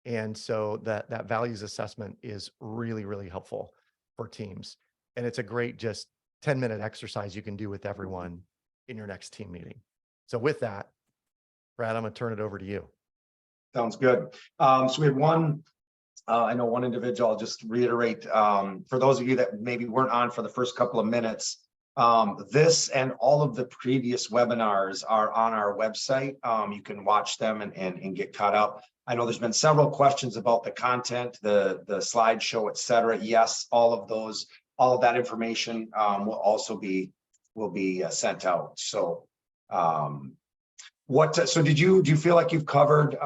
And so that values assessment is really, really helpful for teams. And it's a great just 10-minute exercise you can do with everyone in your next team meeting. So with that, Brad, I'm going to turn it over to you. Sounds good. So we had one, I know one individual, I'll just reiterate, for those of you that maybe weren't on for the first couple of minutes, this and all of the previous webinars are on our website. You can watch them and get caught up. I know there's been several questions about the content, the slideshow, et cetera. Yes, all of that information will also be sent out. So so do you feel like you've covered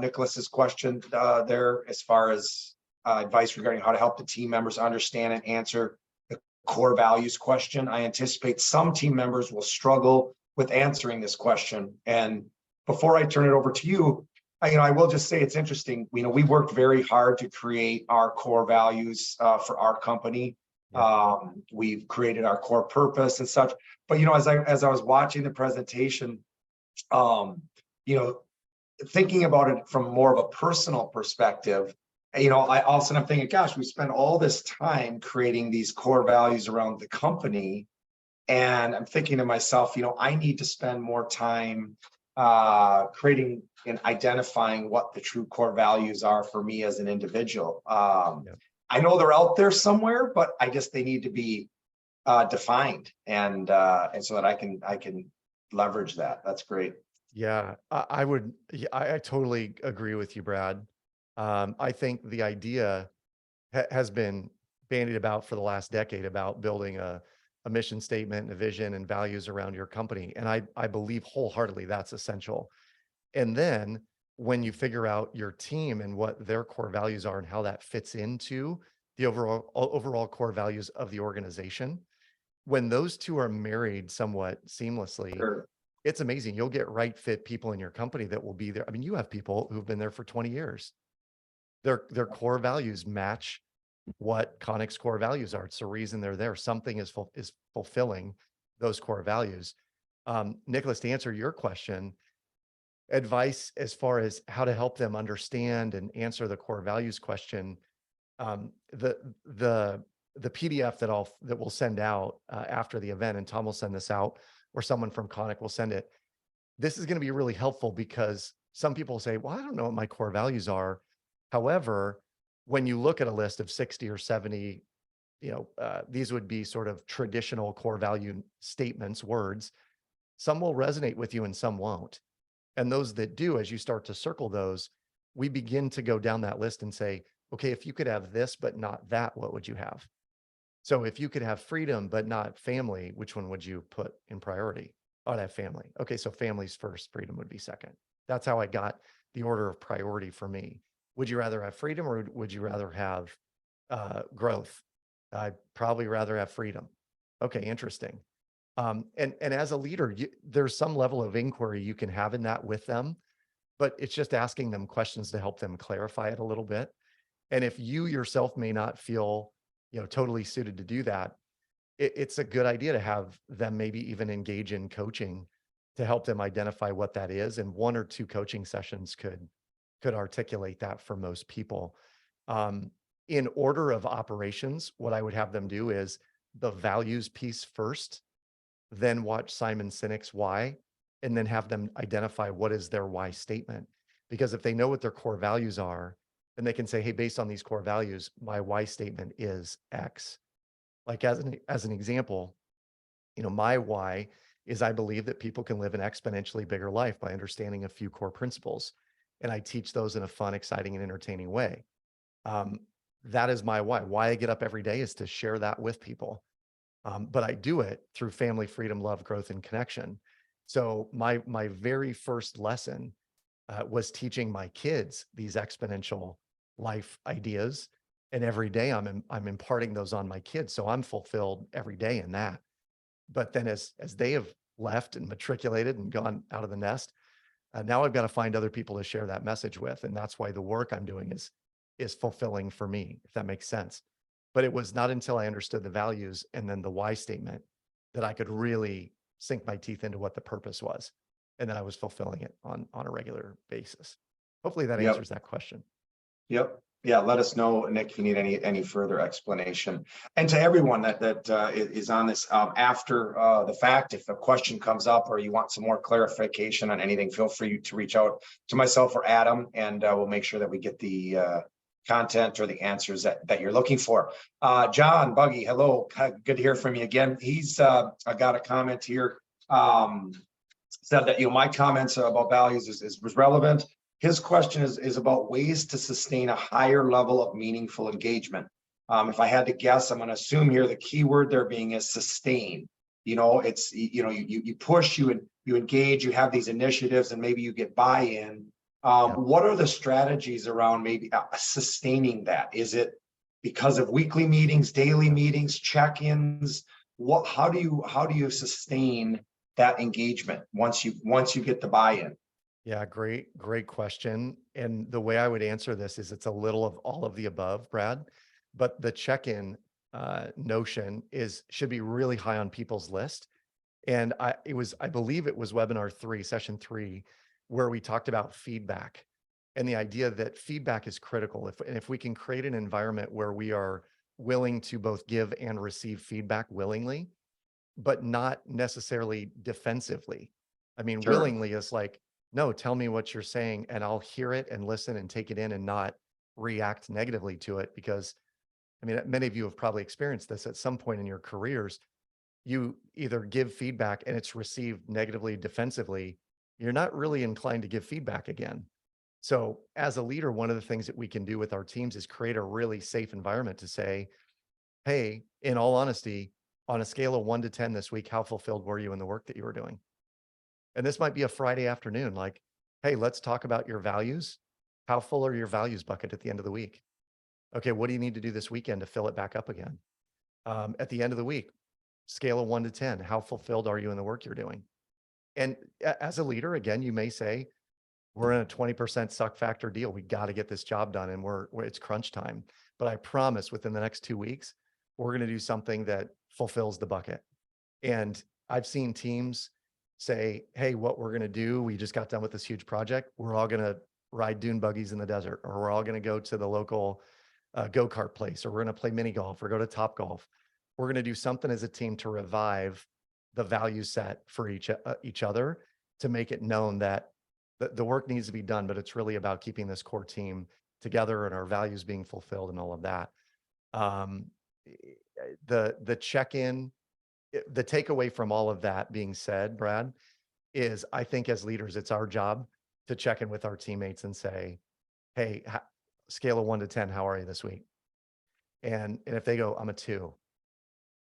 Nicholas's question there as far as advice regarding how to help the team members understand and answer the core values question? I anticipate some team members will struggle with answering this question. And before I turn it over to you, I will just say it's interesting. We worked very hard to create our core values for our company. Yeah. We've created our core purpose and such. But as I was watching the presentation, thinking about it from more of a personal perspective, I all of a sudden I'm thinking, gosh, we spent all this time creating these core values around the company. And I'm thinking to myself, I need to spend more time creating and identifying what the true core values are for me as an individual. Yeah. I know they're out there somewhere, but they need to be defined and so that I can leverage that. That's great. Yeah, I totally agree with you, Brad. I think the idea has been bandied about for the last decade about building a mission statement and a vision and values around your company. And I believe wholeheartedly that's essential. And then when you figure out your team and what their core values are and how that fits into the overall core values of the organization, when those two are married somewhat seamlessly, Sure. it's amazing. You'll get right fit people in your company that will be there. I mean, you have people who've been there for 20 years. Their core values match what Konik's core values are. It's the reason they're there. Something is fulfilling those core values. Nicholas, to answer your question, advice as far as how to help them understand and answer the core values question. Um, the the the PDF that we'll send out after the event, and Tom will send this out, or someone from Konik will send it. This is going to be really helpful because some people say, "Well, I don't know what my core values are." However, when you look at a list of 60 or 70, these would be sort of traditional core value statements, words. Some will resonate with you and some won't. And those that do, as you start to circle those, we begin to go down that list and say, okay, if you could have this, but not that, what would you have? So if you could have freedom, but not family, which one would you put in priority? Oh, I'd have family. Okay, so family's first, freedom would be second. That's how I got the order of priority for me. Would you rather have freedom or would you rather have growth? I'd probably rather have freedom. Okay, interesting. And as a leader, there's some level of inquiry you can have in that with them, but it's just asking them questions to help them clarify it a little bit. And if you yourself may not feel, totally suited to do that, it's a good idea to have them maybe even engage in coaching to help them identify what that is. And one or two coaching sessions could articulate that for most people. Um, in order of operations, what I would have them do is the values piece first, then watch Simon Sinek's why, and then have them identify what is their why statement. Because if they know what their core values are, then they can say, hey, based on these core values, my why statement is X. Like as an example, my why is I believe that people can live an exponentially bigger life by understanding a few core principles. And I teach those in a fun, exciting, and entertaining way. Um, that is my why. Why I get up every day is to share that with people. But I do it through family, freedom, love, growth, and connection. So my very first lesson was teaching my kids these exponential life ideas, and every day I'm imparting those on my kids. So I'm fulfilled every day in that. But then as they have left and matriculated and gone out of the nest, now I've got to find other people to share that message with, and that's why the work I'm doing is fulfilling for me, if that makes sense. But it was not until I understood the values and then the why statement that I could really sink my teeth into what the purpose was. And then I was fulfilling it on a regular basis. Hopefully that Yep. answers that question. Yep. Yeah. Let us know, Nick, if you need any further explanation. And to everyone that is on this after the fact, if a question comes up or you want some more clarification on anything, feel free to reach out to myself or Adam, and we'll make sure that we get the content or the answers that you're looking for. John Buggy, hello. Good to hear from you again. He's I got a comment here. Said that my comments about values was relevant. His question is about ways to sustain a higher level of meaningful engagement. If I had to guess, I'm going to assume here the key word there being is sustain. It's you push, you engage, you have these initiatives, and maybe you get buy-in. Yeah. What are the strategies around maybe sustaining that? Is it because of weekly meetings, daily meetings, check-ins? How do you sustain that engagement once you get the buy-in? Yeah, great question. And the way I would answer this is it's a little of all of the above, Brad. But the check-in notion should be really high on people's list. And I believe it was webinar 3, session 3, where we talked about feedback and the idea that feedback is critical. If we can create an environment where we are willing to both give and receive feedback willingly, but not necessarily defensively. I mean, Sure. willingly is like, no, tell me what you're saying and I'll hear it and listen and take it in and not react negatively to it. Because I mean, many of you have probably experienced this at some point in your careers. You either give feedback and it's received negatively, defensively, you're not really inclined to give feedback again. So as a leader, one of the things that we can do with our teams is create a really safe environment to say, hey, in all honesty, on a scale of 1 to 10 this week, how fulfilled were you in the work that you were doing? And this might be a Friday afternoon, like, hey, let's talk about your values. How full are your values bucket at the end of the week? Okay, what do you need to do this weekend to fill it back up again? At the end of the week, scale of 1 to 10, how fulfilled are you in the work you're doing? And as a leader, again, you may say, we're in a 20% suck factor deal. We got to get this job done and it's crunch time. But I promise within the next 2 weeks, we're going to do something that fulfills the bucket. And I've seen teams say, hey, what we're going to do, we just got done with this huge project. We're all going to ride dune buggies in the desert, or we're all going to go to the local go-kart place, or we're going to play mini golf or go to Top Golf. We're going to do something as a team to revive the value set for each other, to make it known that the work needs to be done, but it's really about keeping this core team together and our values being fulfilled and all of that. Um, the check-in, the takeaway from all of that being said, Brad, is I think as leaders, it's our job to check in with our teammates and say, hey, scale of 1 to 10, how are you this week? And if they go, I'm a 2,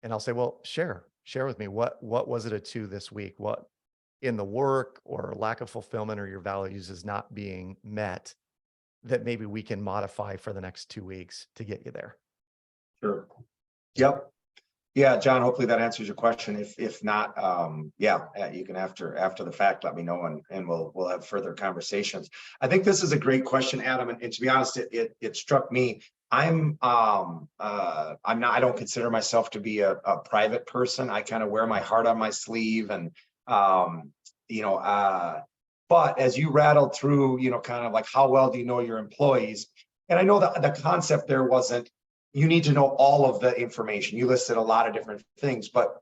and I'll say, well, share with me, what was it a 2 this week? What in the work or lack of fulfillment or your values is not being met that maybe we can modify for the next 2 weeks to get you there? Sure. Yep. Yeah, John, hopefully that answers your question. If not, you can after the fact, let me know, and we'll have further conversations. I think this is a great question, Adam. And to be honest, it struck me. I'm not, I don't consider myself to be a private person. I kind of wear my heart on my sleeve, and you know, but as you rattled through, kind of like, how well do you know your employees? And I know that the concept there wasn't, you need to know all of the information. You listed a lot of different things, but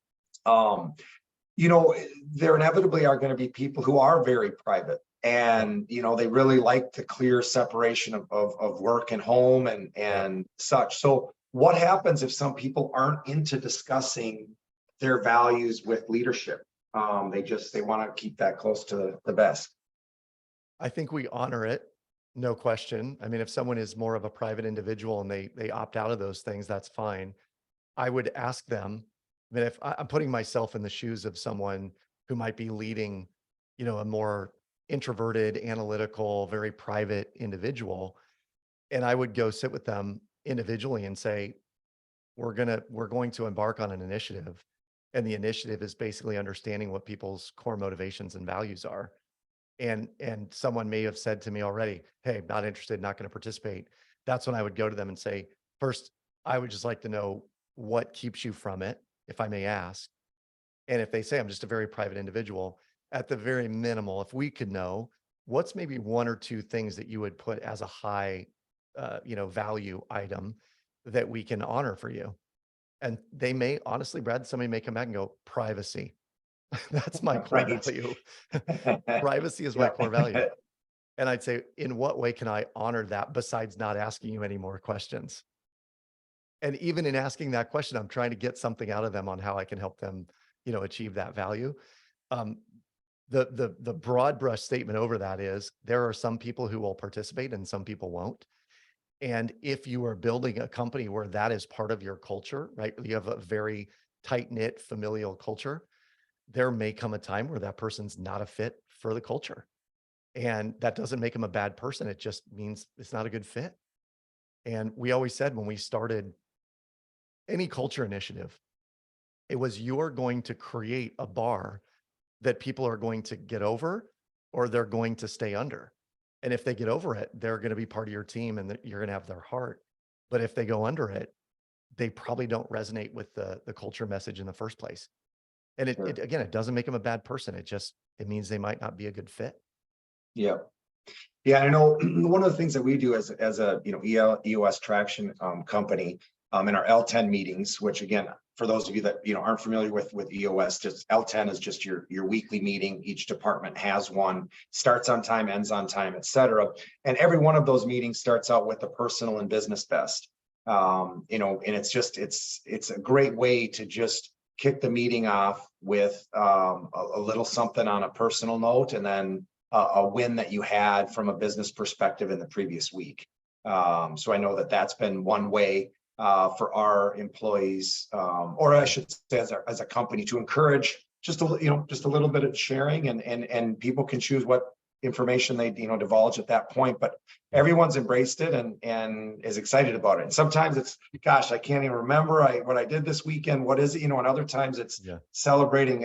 there inevitably are going to be people who are very private, and they really like the clear separation of work and home and such. So what happens if some people aren't into discussing their values with leadership? They want to keep that close to the vest. I think we honor it. No question. I mean, if someone is more of a private individual and they opt out of those things, that's fine. I would ask them, I mean, if I'm putting myself in the shoes of someone who might be leading, a more introverted, analytical, very private individual, and I would go sit with them individually and say, we're going to embark on an initiative. And the initiative is basically understanding what people's core motivations and values are. And someone may have said to me already, hey, not interested, not going to participate. That's when I would go to them and say, first, I would just like to know what keeps you from it, if I may ask. And if they say I'm just a very private individual, at the very minimal, if we could know what's maybe 1 or 2 things that you would put as a high, value item that we can honor for you. And they may, honestly, Brad, somebody may come back and go, privacy. That's my core Right. value. Privacy is my Yeah. core value. And I'd say, in what way can I honor that besides not asking you any more questions? And even in asking that question, I'm trying to get something out of them on how I can help them, achieve that value. Um, the broad brush statement over that is, there are some people who will participate and some people won't. And if you are building a company where that is part of your culture, right? You have a very tight-knit familial culture. There may come a time where that person's not a fit for the culture. And that doesn't make them a bad person. It just means it's not a good fit. And we always said when we started any culture initiative, it was, you're going to create a bar that people are going to get over, or they're going to stay under. And if they get over it, they're going to be part of your team and you're going to have their heart. But if they go under it, they probably don't resonate with the culture message in the first place. And Sure. again, it doesn't make them a bad person. It means they might not be a good fit. Yeah. Yeah, I know one of the things that we do as a EOS traction company in our L10 meetings, which again, for those of you that aren't familiar with EOS, just L10 is just your weekly meeting. Each department has one, starts on time, ends on time, etc. And every one of those meetings starts out with a personal and business best. And it's a great way to just kick the meeting off with a little something on a personal note, and then a win that you had from a business perspective in the previous week. So I know that that's been one way for our employees, or I should say as a company, to encourage just a little bit of sharing, and people can choose what information they divulge at that point, but everyone's embraced it and is excited about it. And sometimes it's, gosh, I can't even remember what I did this weekend. What is it? And other times it's celebrating,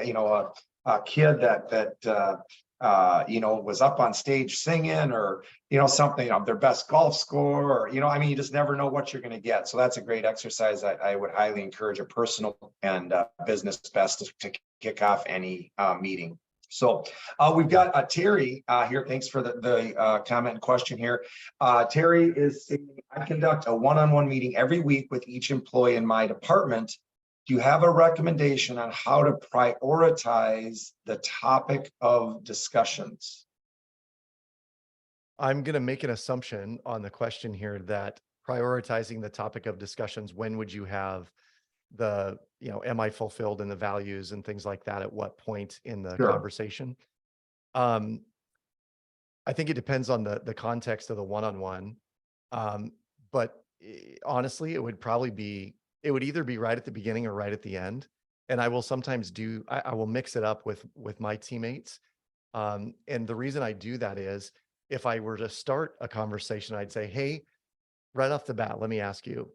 a kid that was up on stage singing, or, something, their best golf score, or, you just never know what you're going to get. So that's a great exercise. I would highly encourage a personal and business best to kick off any meeting. So we've got Terry here. Thanks for the comment and question here. Terry is saying, I conduct a one-on-one meeting every week with each employee in my department. Do you have a recommendation on how to prioritize the topic of discussions? I'm going to make an assumption on the question here that prioritizing the topic of discussions, when would you have the, am I fulfilled in the values and things like that? At what point in the conversation? I think it depends on the context of the one-on-one. But honestly, it would either be right at the beginning or right at the end. And I will sometimes I will mix it up with my teammates. And the reason I do that is, if I were to start a conversation, I'd say, hey, right off the bat, let me ask you,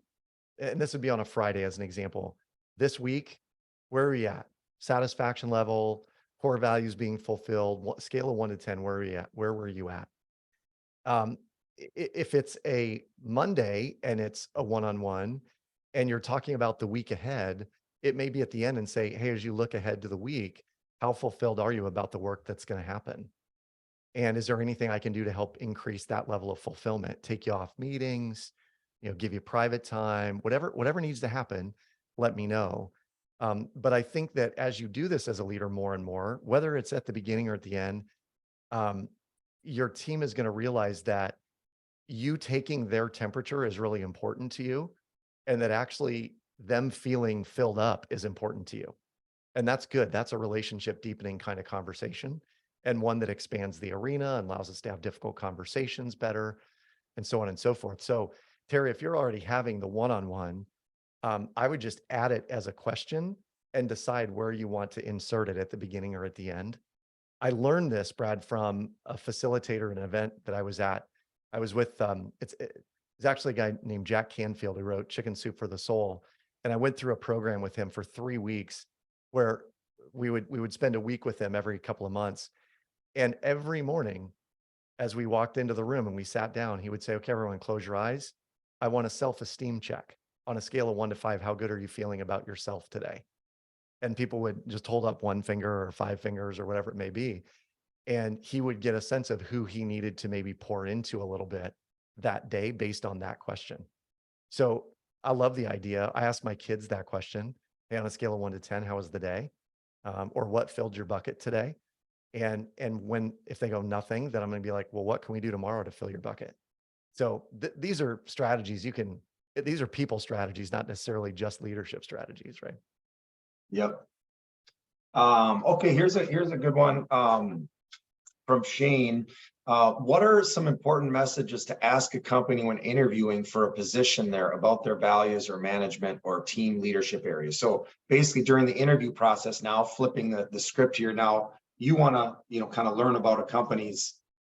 and this would be on a Friday as an example. This week, where are you at? Satisfaction level, core values being fulfilled, scale of 1 to 10, where are you at? Where were you at? If it's a Monday and it's a one-on-one and you're talking about the week ahead, it may be at the end and say, hey, as you look ahead to the week, how fulfilled are you about the work that's going to happen? And is there anything I can do to help increase that level of fulfillment? Take you off meetings, give you private time, whatever needs to happen, let me know. But I think that as you do this as a leader more and more, whether it's at the beginning or at the end, your team is going to realize that you taking their temperature is really important to you, and that actually them feeling filled up is important to you. And that's good. That's a relationship deepening kind of conversation, and one that expands the arena and allows us to have difficult conversations better, and so on and so forth. So Terry, if you're already having the one-on-one, I would just add it as a question and decide where you want to insert it, at the beginning or at the end. I learned this, Brad, from a facilitator in an event that I was at. I was with, it's actually a guy named Jack Canfield who wrote Chicken Soup for the Soul. And I went through a program with him for 3 weeks where we would spend a week with him every couple of months. And every morning, as we walked into the room and we sat down, he would say, okay, everyone, close your eyes. I want a self-esteem check on a scale of 1 to 5. How good are you feeling about yourself today? And people would just hold up 1 finger or 5 fingers or whatever it may be. And he would get a sense of who he needed to maybe pour into a little bit that day based on that question. So I love the idea. I asked my kids that question. Hey, on a scale of 1 to 10, how was the day? Or what filled your bucket today? And if they go nothing, then I'm going to be like, well, what can we do tomorrow to fill your bucket? So these are strategies these are people strategies, not necessarily just leadership strategies, right? Yep. Okay, here's a good one from Shane. What are some important messages to ask a company when interviewing for a position there about their values or management or team leadership areas? So basically during the interview process, now flipping the script here, now you want to, kind of learn about a company's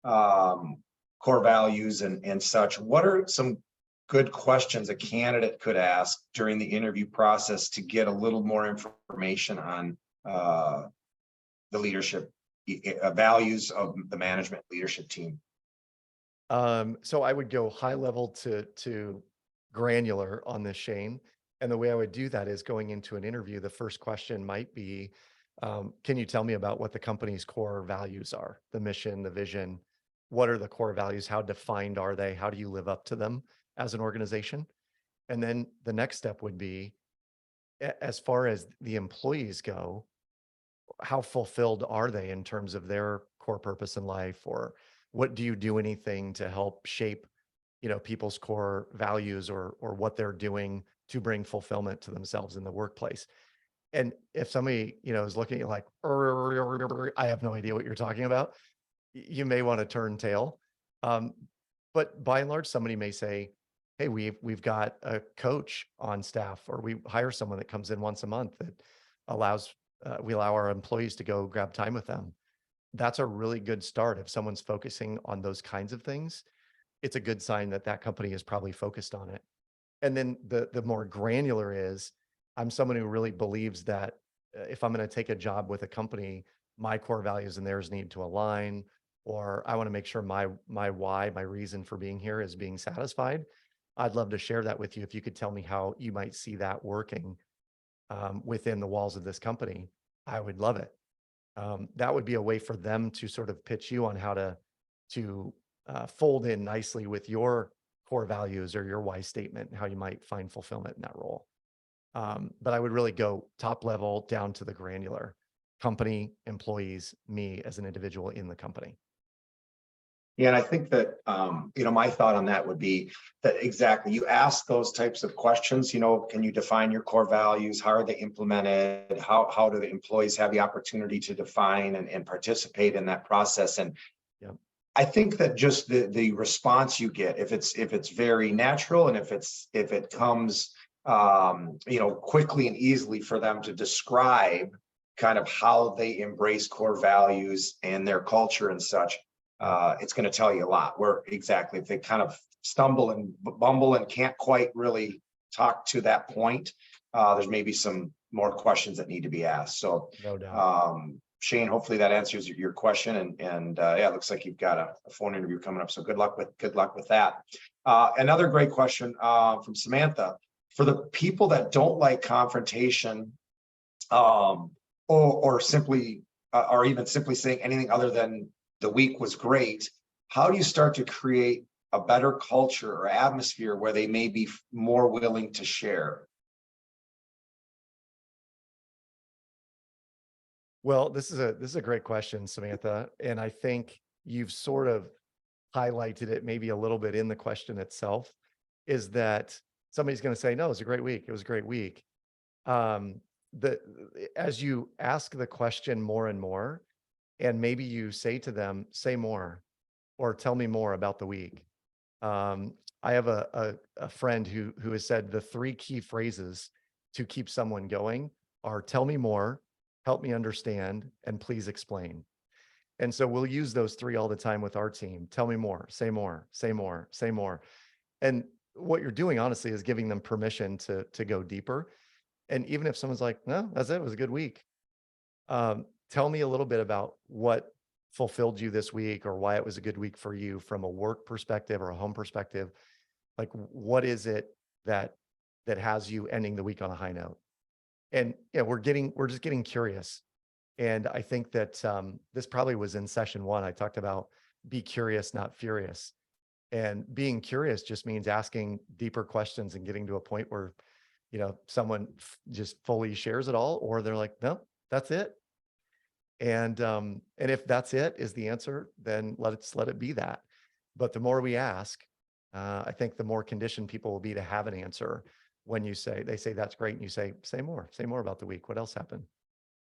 core values and such. What are some good questions a candidate could ask during the interview process to get a little more information on the leadership values of the management leadership team? So I would go high level to granular on this, Shane. And the way I would do that is, going into an interview, the first question might be, can you tell me about what the company's core values are? The mission, the vision. What are the core values? How defined are they? How do you live up to them as an organization? And then the next step would be, as far as the employees go, how fulfilled are they in terms of their core purpose in life? Or what do you do anything to help shape, people's core values, or what they're doing to bring fulfillment to themselves in the workplace? And if somebody, is looking at you like, I have no idea what you're talking about, you may want to turn tail. Um, but by and large, somebody may say, hey, we've got a coach on staff, or we hire someone that comes in once a month that allows, we allow our employees to go grab time with them. That's a really good start. If someone's focusing on those kinds of things, it's a good sign that that company is probably focused on it. And then the more granular is, I'm someone who really believes that if I'm going to take a job with a company, my core values and theirs need to align, or I want to make sure my why, my reason for being here is being satisfied. I'd love to share that with you if you could tell me how you might see that working within the walls of this company. I would love it. That would be a way for them to sort of pitch you on how to fold in nicely with your core values or your why statement, and how you might find fulfillment in that role. But I would really go top level down to the granular: company, employees, me as an individual in the company. Yeah, and I think that, my thought on that would be that exactly, you ask those types of questions, can you define your core values? How are they implemented? How do the employees have the opportunity to define and participate in that process? And Yep. I think that just the response you get, if it's very natural, and if it comes, quickly and easily for them to describe kind of how they embrace core values and their culture and such, it's going to tell you a lot. Where exactly, if they kind of stumble and bumble and can't quite really talk to that point, there's maybe some more questions that need to be asked. So, No doubt. Shane, hopefully that answers your question. And yeah, it looks like you've got a phone interview coming up. So good luck with that. Another great question from Samantha: for the people that don't like confrontation, or simply, or even simply saying anything other than the week was great, how do you start to create a better culture or atmosphere where they may be more willing to share? Well, this is a great question, Samantha. And I think you've sort of highlighted it maybe a little bit in the question itself, is that somebody's going to say, no, it was a great week. It was a great week. Um, the As you ask the question more and more, and maybe you say to them, say more, or tell me more about the week. I have a friend who has said the three key phrases to keep someone going are: tell me more, help me understand, and please explain. And so we'll use those three all the time with our team. Tell me more, say more, say more, say more. And what you're doing, honestly, is giving them permission to go deeper. And even if someone's like, no, that's it, it was a good week. Tell me a little bit about what fulfilled you this week, or why it was a good week for you from a work perspective or a home perspective. Like, what is it that has you ending the week on a high note? And yeah, we're just getting curious. And I think that this probably was in session one. I talked about be curious, not furious. And being curious just means asking deeper questions and getting to a point where, someone just fully shares it all, or they're like, no, that's it. And if that's it is the answer, then let it be that. But the more we ask, I think the more conditioned people will be to have an answer. When they say that's great, and you say more about the week. What else happened?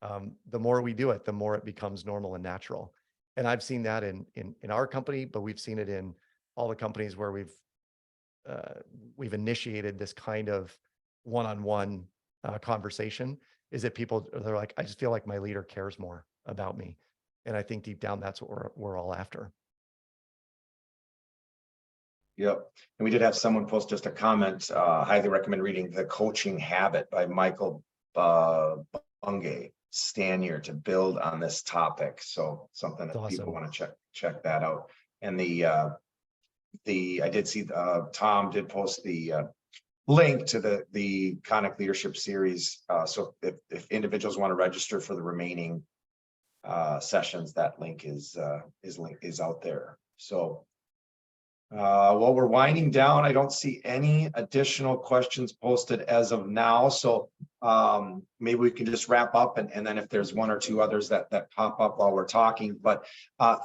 The more we do it, the more it becomes normal and natural. And I've seen that in our company, but we've seen it in all the companies where we've initiated this kind of one-on-one conversation. Is that they're like, I just feel like my leader cares more about me. And I think deep down, that's what we're all after. Yep. And we did have someone post just a comment, highly recommend reading The Coaching Habit by Michael Bungay Stanier to build on this topic. So something that That's people awesome. want to check that out. And I did see Tom did post the link to the Konik Leadership Series. So if individuals want to register for the remaining sessions, that link is out there. So while we're winding down, I don't see any additional questions posted as of now. So maybe we can just wrap up, and then if there's one or two others that pop up while we're talking. But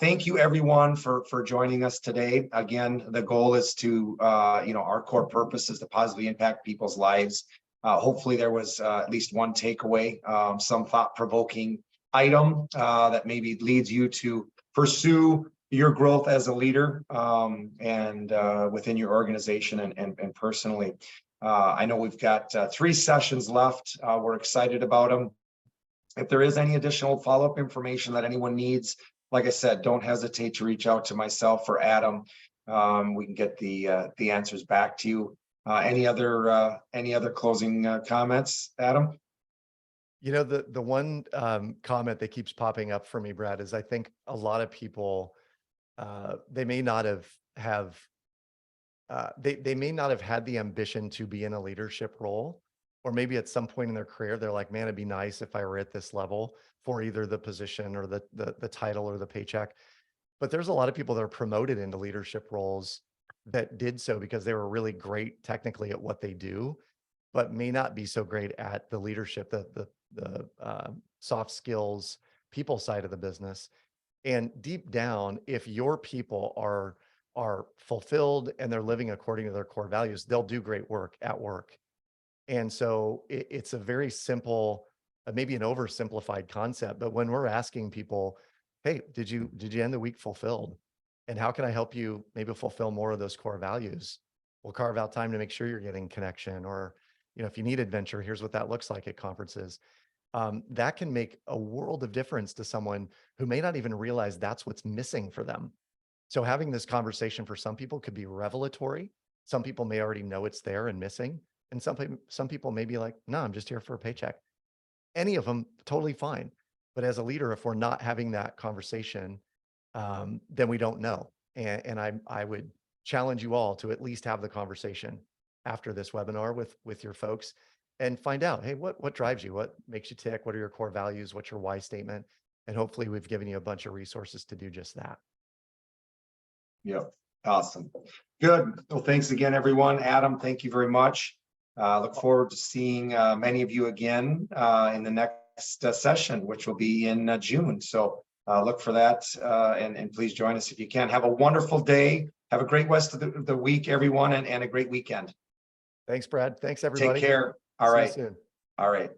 thank you everyone for joining us today. Again, the goal is to, our core purpose is to positively impact people's lives. Hopefully there was at least one takeaway, some thought-provoking item that maybe leads you to pursue your growth as a leader, and within your organization and personally. I know we've got 3 sessions left. We're excited about them. If there is any additional follow-up information that anyone needs, like I said, don't hesitate to reach out to myself or Adam. We can get the answers back to you. Any other closing comments, Adam? You know, the one comment that keeps popping up for me, Brad, is I think a lot of people, they may not have they may not have had the ambition to be in a leadership role, or maybe at some point in their career, they're like, man, it'd be nice if I were at this level for either the position or the title or the paycheck. But there's a lot of people that are promoted into leadership roles that did so because they were really great technically at what they do, but may not be so great at the leadership, the soft skills, people side of the business. And deep down, if your people are fulfilled and they're living according to their core values, they'll do great work at work. And so it's a very simple, maybe an oversimplified concept, but when we're asking people, hey, did you end the week fulfilled? And how can I help you maybe fulfill more of those core values? We'll carve out time to make sure you're getting connection, or, you know, if you need adventure, here's what that looks like at conferences. That can make a world of difference to someone who may not even realize that's what's missing for them. So having this conversation for some people could be revelatory. Some people may already know it's there and missing. And some people may be like, no, I'm just here for a paycheck. Any of them, totally fine. But as a leader, if we're not having that conversation, then we don't know. And I would challenge you all to at least have the conversation after this webinar with your folks and find out, hey, what drives you? What makes you tick? What are your core values? What's your why statement? And hopefully we've given you a bunch of resources to do just that. Yep. Awesome. Good. Well, thanks again, everyone. Adam, thank you very much. Look forward to seeing many of you again in the next session, which will be in June. So look for that, and please join us if you can. Have a wonderful day. Have a great rest of the week, everyone, and a great weekend. Thanks, Brad. Thanks, everybody. Take care. All right. See you soon. All right.